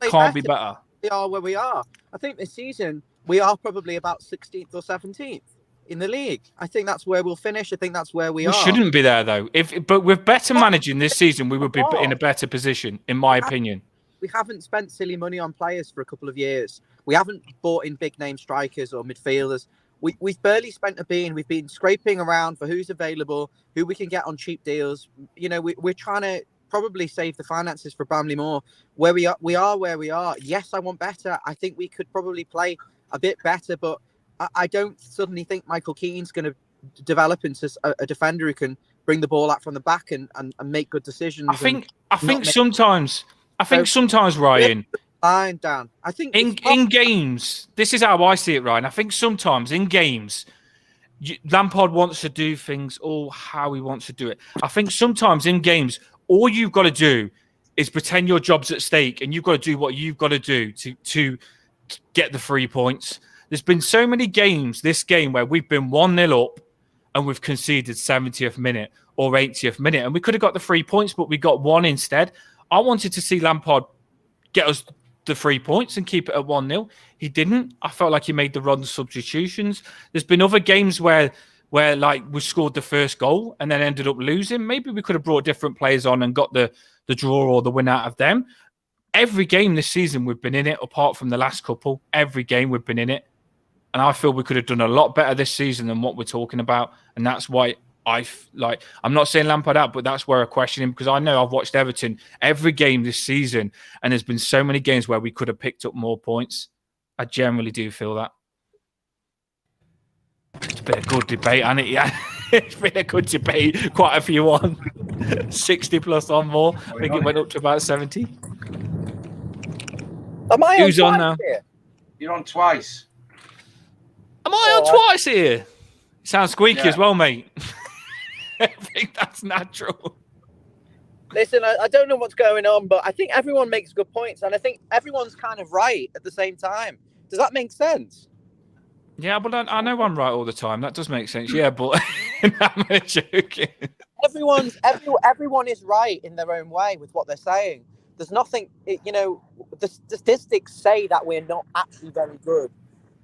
can't be better? We are where we are. I think this season we are probably about 16th or 17th in the league. I think that's where we'll finish. I think that's where we are. We shouldn't be there, though. But with better managing this season, we would be in a better position, in my opinion. We haven't spent silly money on players for a couple of years. We haven't bought in big name strikers or midfielders. We've barely spent a bean. We've been scraping around for who's available, who we can get on cheap deals. You know, we're trying to probably save the finances for Bramley Moore. Where we are where we are. Yes, I want better. I think we could probably play a bit better, but I don't suddenly think Michael Keane's going to develop into a defender who can bring the ball out from the back and make good decisions. I think sometimes, Ryan. Fine, Dan. I think in games, this is how I see it, Ryan. I think sometimes in games, Lampard wants to do things all how he wants to do it. I think sometimes in games, all you've got to do is pretend your job's at stake, and you've got to do what you've got to do to get the 3 points. There's been so many games this game where we've been 1-0 up and we've conceded 70th minute or 80th minute, and we could have got the 3 points, but we got 1 instead. I wanted to see Lampard get us the 3 points and keep it at 1-0. He didn't. I felt like he made the wrong substitutions. There's been other games where like we scored the first goal and then ended up losing. Maybe we could have brought different players on and got the draw or the win out of them. Every game this season we've been in it, apart from the last couple. Every game we've been in it. And I feel we could have done a lot better this season than what we're talking about. And that's why I'm not saying Lampard out, but that's where I question him, because I know I've watched Everton every game this season, and there's been so many games where we could have picked up more points. I generally do feel that. It's been a good debate, hasn't it? Yeah, it's been a good debate. Quite a few on 60 plus on more. I think it went up to about 70. Am I Who's on now? Here? You're on twice. Am I on twice here? Sounds squeaky as well, mate. I think that's natural. Listen, I don't know what's going on, but I think everyone makes good points, and I think everyone's kind of right at the same time. Does that make sense? Yeah, but I know I'm right all the time. That does make sense. Yeah, but I'm joking. Everyone is right in their own way with what they're saying. There's nothing, the statistics say that we're not actually very good.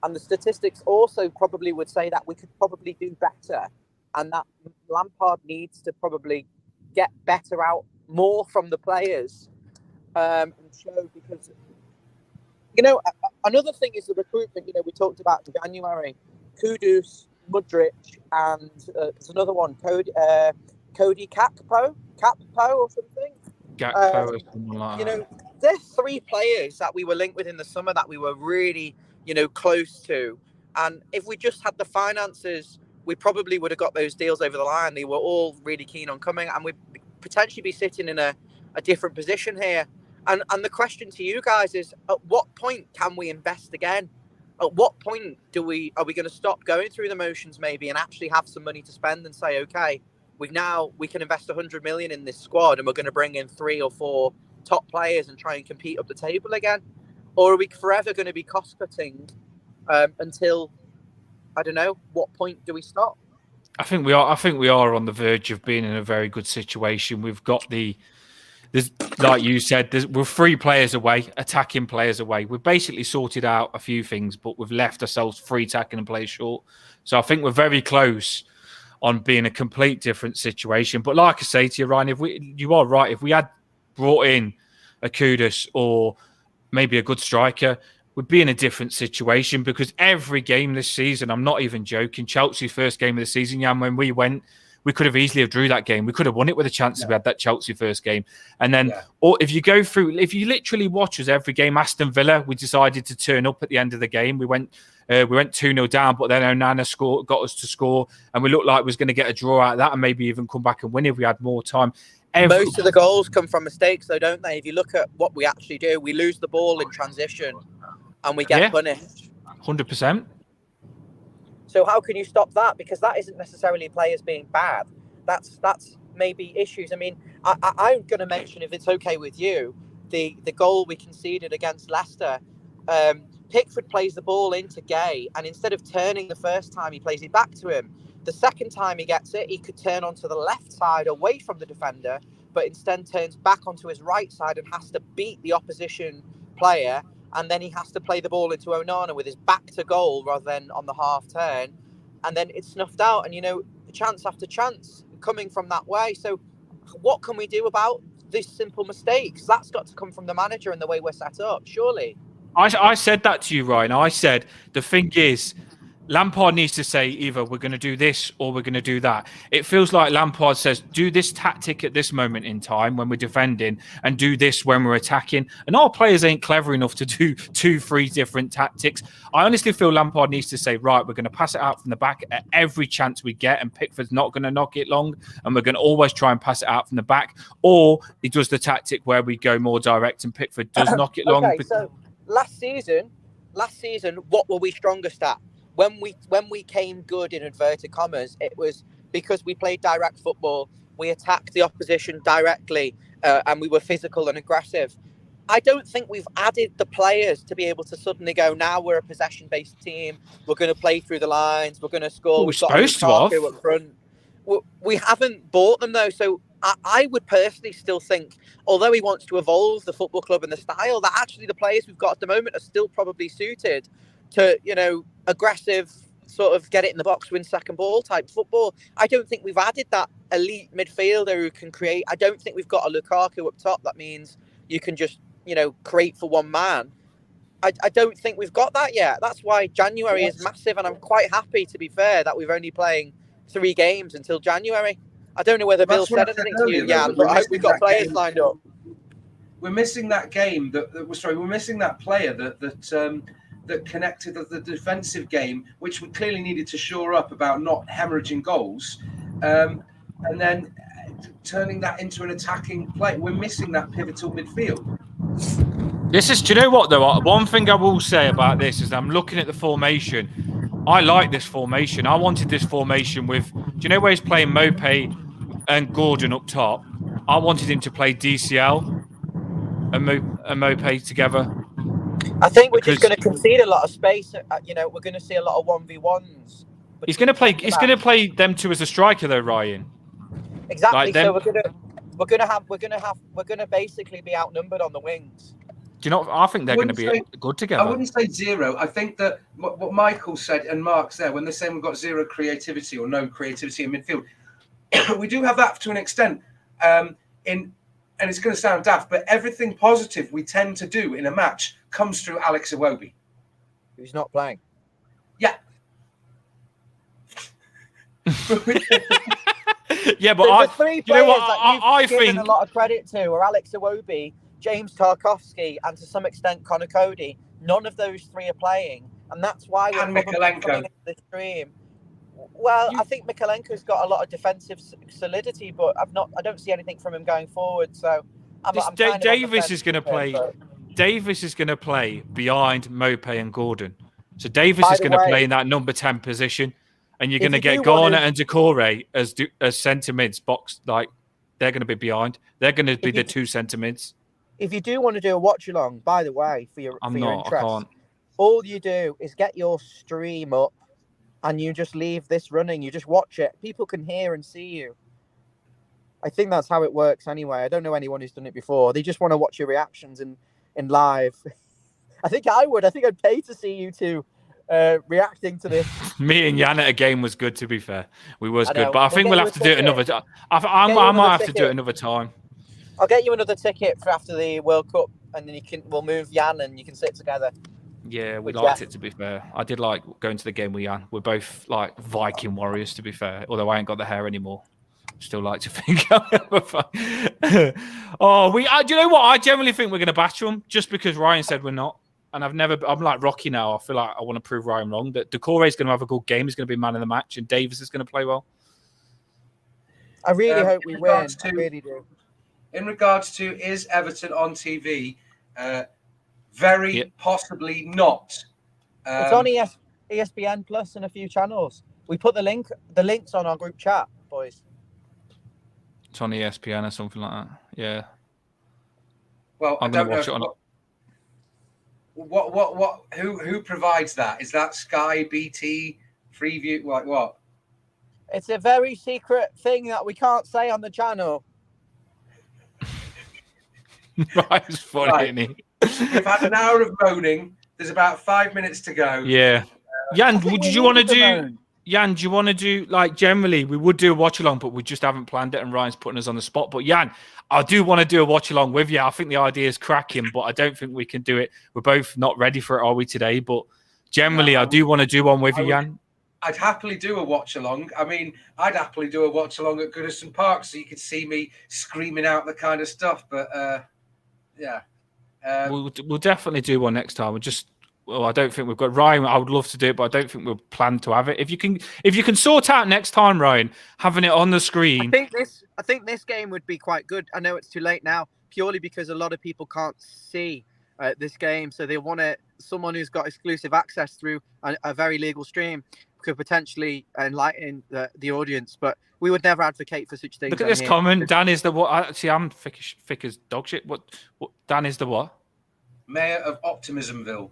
And the statistics also probably would say that we could probably do better, and that Lampard needs to probably get better out more from the players and show, because, another thing is the recruitment. We talked about in January, Kudus, Mudryk, and there's another one, Cody Gakpo or something. Gakpo or something like that. There's 3 players that we were linked with in the summer that we were really close to, and if we just had the finances, we probably would have got those deals over the line. They were all really keen on coming, and we'd potentially be sitting in a different position here. And the question to you guys is, at what point can we invest again? at what point are we going to stop going through the motions maybe and actually have some money to spend and say, okay, we can invest 100 million in this squad and we're going to bring in 3 or 4 top players and try and compete up the table again? Or are we forever going to be cost cutting until, I don't know, what point do we stop? I think we are on the verge of being in a very good situation. We've got there's, like you said, we're 3 players away, attacking players away. We've basically sorted out a few things, but we've left ourselves 3 attacking players short. So I think we're very close on being a complete different situation. But like I say to you, Ryan, you are right. If we had brought in a Kudus or maybe a good striker, we'd be in a different situation, because every game this season, I'm not even joking, Chelsea's first game of the season, Jan, when we went, we could have easily have drew that game. We could have won it with a chance if we had that Chelsea first game. And then, or if you go through, if you literally watch us every game, Aston Villa, we decided to turn up at the end of the game. We went 2-0 down, but then Onana got us to score, and we looked like we was going to get a draw out of that and maybe even come back and win if we had more time. Most of the goals come from mistakes, though, don't they? If you look at what we actually do, we lose the ball in transition and we get punished. 100%. So how can you stop that? Because that isn't necessarily players being bad. That's maybe issues. I mean, I'm going to mention, if it's okay with you, the goal we conceded against Leicester. Pickford plays the ball into Gay, and instead of turning the first time, he plays it back to him. The second time he gets it, he could turn onto the left side away from the defender, but instead turns back onto his right side and has to beat the opposition player. And then he has to play the ball into Onana with his back to goal rather than on the half turn. And then it's snuffed out. And, chance after chance coming from that way. So what can we do about this simple mistakes? That's got to come from the manager and the way we're set up, surely. I said that to you, Ryan. I said, the thing is, Lampard needs to say either we're going to do this or we're going to do that. It feels like Lampard says, do this tactic at this moment in time when we're defending and do this when we're attacking. And our players ain't clever enough to do 2-3 different tactics. I honestly feel Lampard needs to say, right, we're going to pass it out from the back at every chance we get, and Pickford's not going to knock it long, and we're going to always try and pass it out from the back. Or he does the tactic where we go more direct and Pickford does knock it long. Okay, so last season, what were we strongest at? When we came good in inverted commas, it was because we played direct football, we attacked the opposition directly, and we were physical and aggressive. I don't think we've added the players to be able to suddenly go, now we're a possession-based team, we're going to play through the lines, we're going to score. Well, we're supposed to have. Up front. We haven't bought them, though, so I would personally still think, although he wants to evolve the football club and the style, that actually the players we've got at the moment are still probably suited to, aggressive, sort of get it in the box, win second ball type football. I don't think we've added that elite midfielder who can create. I don't think we've got a Lukaku up top. That means you can just, create for one man. I don't think we've got that yet. That's why January is massive, and I'm quite happy, to be fair, that we've only playing 3 games until January. I don't know whether Bill said anything to you, Jan, but I hope we've got players lined up. We're missing that game. We're missing that player that connected the defensive game, which we clearly needed to shore up about not hemorrhaging goals, and then turning that into an attacking play. We're missing that pivotal midfield. Do you know what, though? One thing I will say about this is I'm looking at the formation. I like this formation. I wanted this formation with, do you know where he's playing Mopé and Gordon up top? I wanted him to play DCL and Mopé together. I think we're just going to concede a lot of space. We're going to see a lot of 1v1s. He's going to play them two as a striker, though, Ryan. Exactly. So we're going to basically be outnumbered on the wings. Do you know? I think they're going to be good together. I wouldn't say zero. I think that what Michael said and Mark said, when they're saying we've got zero creativity or no creativity in midfield, we do have that to an extent. And it's going to sound daft, but everything positive we tend to do in a match comes through Alex Iwobi, who's not playing. Yeah. Yeah, but the 3 players that you've given a lot of credit to are Alex Iwobi, James Tarkowski, and to some extent Conor Cody. None of those 3 are playing, and that's why we're Mikalenko coming into this stream. Well, I think Mikalenko's got a lot of defensive solidity, but I don't see anything from him going forward. So Davis is going to play. Davis is going to play behind Mopé and Gordon. So Davis By is the going to way, play in that number 10 position, and you're if going to you get do Garner want and Decore as centre mids box. Like they're going to be behind. They're going to be the two centre mids. if you do want to do a watch along, by the way, for your I interest, can't. all you do is get your stream up, and you just leave this running. You just watch it. People can hear and see you. I think that's how it works anyway. I don't know anyone who's done it before. They just want to watch your reactions in live. I think I would. I think I'd pay to see you two reacting to this. Me and Jan at a game was good, to be fair. We was I good. know. But I We'll think get we'll you have a to do it ticket. another time. I might have to do it another time. I'll get you another ticket for after the World Cup, and then we'll move Jan and you can sit together. Yeah, we With liked Jan. it, to be fair. I did like going to the game with Jan. We're both like Viking warriors, to be fair. Although I ain't got the hair anymore. Still like to think. Oh, do you know what? I generally think we're going to batter them just because Ryan said we're not. And I'm like Rocky now. I feel like I want to prove Ryan wrong. That Decore is going to have a good game. He's going to be man of the match, and Davis is going to play well. I really hope we win. I really do. In regards to is Everton on TV, very possibly not. It's on ESPN Plus and a few channels. We put the links on our group chat, boys. It's on ESPN or something like that. Yeah. Well, I'm going to watch it on. Who provides that? Is that Sky, BT, Freeview? Like what? It's a very secret thing that we can't say on the channel. Right, it's funny, right. Isn't he? We've had an hour of moaning. There's about 5 minutes to go. Yeah. Jan, do you want to do like generally we would do a watch along, but we just haven't planned it and Ryan's putting us on the spot. But Jan, I do want to do a watch along with you. I think the idea is cracking, but I don't think we can do it. We're both not ready for it, are we, today? But generally, I do want to do one with you, Jan. I'd happily do a watch along. I mean, I'd happily do a watch along at Goodison Park so you could see me screaming out the kind of stuff. But yeah. We'll definitely do one next time. I don't think we've got Ryan. I would love to do it, but I don't think we'll plan to have it. If you can sort out next time, Ryan, having it on the screen. I think this game would be quite good. I know it's too late now, purely because a lot of people can't see this game, so they want someone who's got exclusive access through a very legal stream could potentially enlighten the audience. But we would never advocate for such things. Look at this comment. Dan is the what? See, I'm thick as dog shit. What? Dan is the what? Mayor of Optimismville.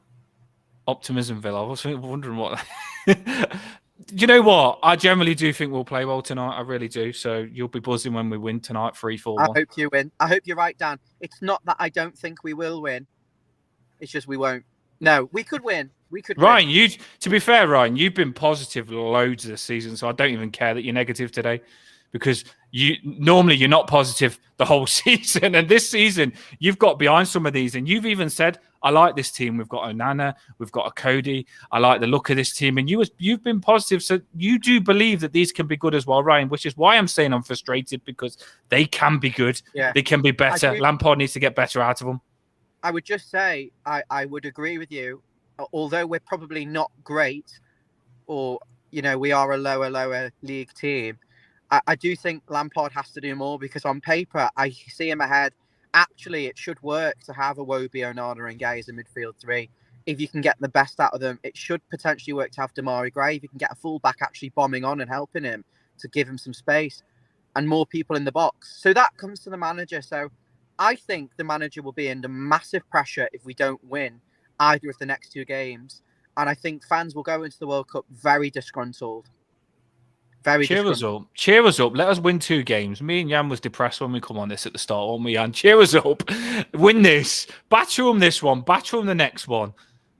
Optimismville. I was wondering what. You know what? I generally do think we'll play well tonight. I really do. So you'll be buzzing when we win tonight, 3-4-1. I hope you win. I hope you're right, Dan. It's not that I don't think we will win. It's just we won't. No, we could win. Ryan, to be fair, Ryan, you've been positive loads this season, so I don't even care that you're negative today, because normally you're not positive the whole season, and this season you've got behind some of these, and you've even said, "I like this team. We've got a Nana, we've got a Cody. I like the look of this team," and you've been positive, so you do believe that these can be good as well, Ryan. Which is why I'm saying I'm frustrated, because they can be good. Yeah. They can be better. Lampard needs to get better out of them. I would just say I would agree with you. Although we're probably not great, or we are a lower league team, I do think Lampard has to do more, because on paper I see him ahead. Actually, it should work to have a Wobie, Onana and Gay as a midfield three. If you can get the best out of them, it should potentially work to have Damari Gray. If you can get a fullback actually bombing on and helping him to give him some space and more people in the box. So that comes to the manager. So I think the manager will be under massive pressure if we don't win either of the next two games. And I think fans will go into the World Cup very disgruntled. Cheer us up. Let us win 2 games. Me and Jan was depressed when we come on this at the start, weren't we, Jan? Cheer us up. Win this. Batter them this one. Batter them the next one.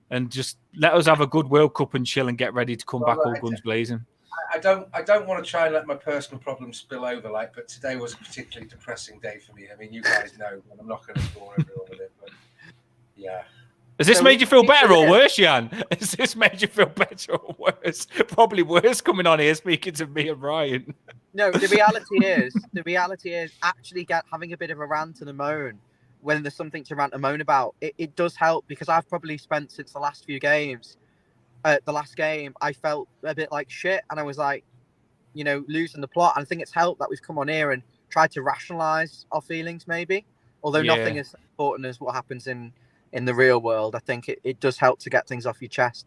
And just let us have a good World Cup and chill and get ready to come back all guns blazing. I don't want to try and let my personal problems spill over, but today was a particularly depressing day for me. I mean, you guys know, and I'm not going to bore everyone with it, but yeah. Has this made you feel better or worse, Jan? Has this made you feel better or worse? Probably worse coming on here speaking to me and Ryan. No, the reality is actually having a bit of a rant and a moan when there's something to rant and moan about. It does help, because I've probably spent since the last few games, the last game, I felt a bit like shit, and I was like, losing the plot. And I think it's helped that we've come on here and tried to rationalise our feelings, maybe. Although nothing is important as what happens in the real world. I think it does help to get things off your chest.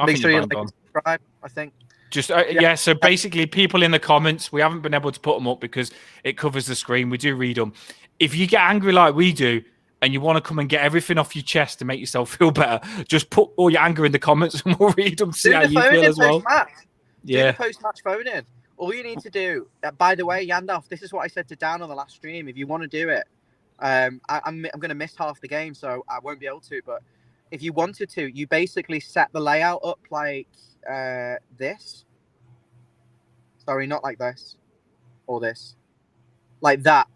Make sure you bang like on. and subscribe. I think. Just yeah. So basically, people in the comments, we haven't been able to put them up because it covers the screen. We do read them. If you get angry like we do, and you want to come and get everything off your chest to make yourself feel better, just put all your anger in the comments, and we'll read them. See how you feel as well. Yeah. Do the post-match phone in. All you need to do. By the way, Yandalf, this is what I said to Dan on the last stream. If you want to do it, I'm going to miss half the game, so I won't be able to. But if you wanted to, you basically set the layout up like this. Sorry, not like this or this, like that.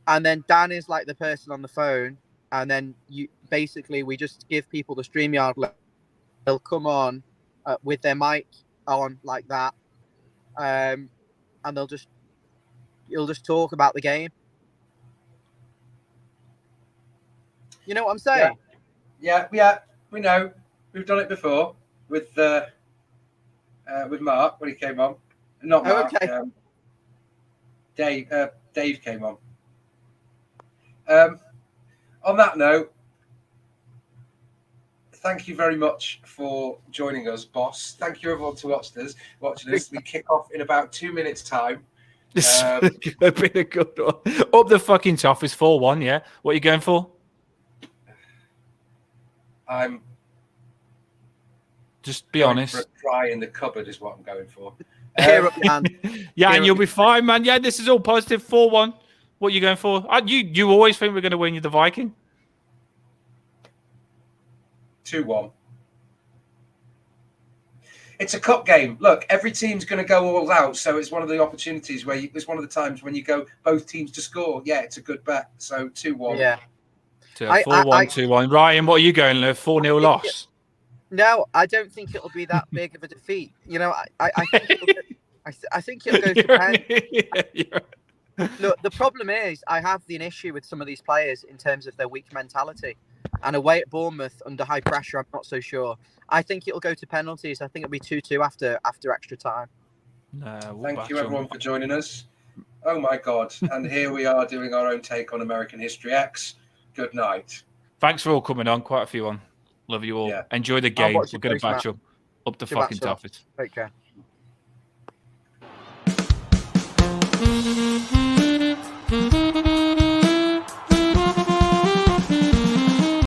And then Dan is like the person on the phone, and then we just give people the StreamYard link. They'll come on with their mic on like that, and you'll just talk about the game. You know what I'm saying? Yeah. We know. We've done it before with Mark when he came on. Not Mark. Okay. Dave came on. On that note, thank you very much for joining us, boss. Thank you everyone to watching us. We kick off in about 2 minutes' time. This could have been a good one. Up the fucking Toffees 4-1, yeah? What are you going for? Just be honest. For a cry in the cupboard is what I'm going for. Yeah, and you'll be fine, man. Yeah, this is all positive. 4-1. What are you going for? You always think we're going to win you the Viking? 2-1. It's a cup game. Look, every team's going to go all out, so it's one of the opportunities where it's one of the times when you go both teams to score. Yeah, it's a good bet. So 2-1. Yeah. 4-1, 2-1. Ryan, what are you going? 4-0 loss? No, I don't think it'll be that big of a defeat. You know, I think it'll go to pen. Look, the problem is I have an issue with some of these players in terms of their weak mentality. And away at Bournemouth under high pressure, I'm not so sure. I think it'll go to penalties. I think it'll be 2-2 after extra time. Thank you, everyone, for joining us. Oh, my God. And here we are doing our own take on American History X. Good night. Thanks for all coming on. Quite a few on. Love you all. Yeah. Enjoy the game. We're going to batch up the fucking Toffees. Take care.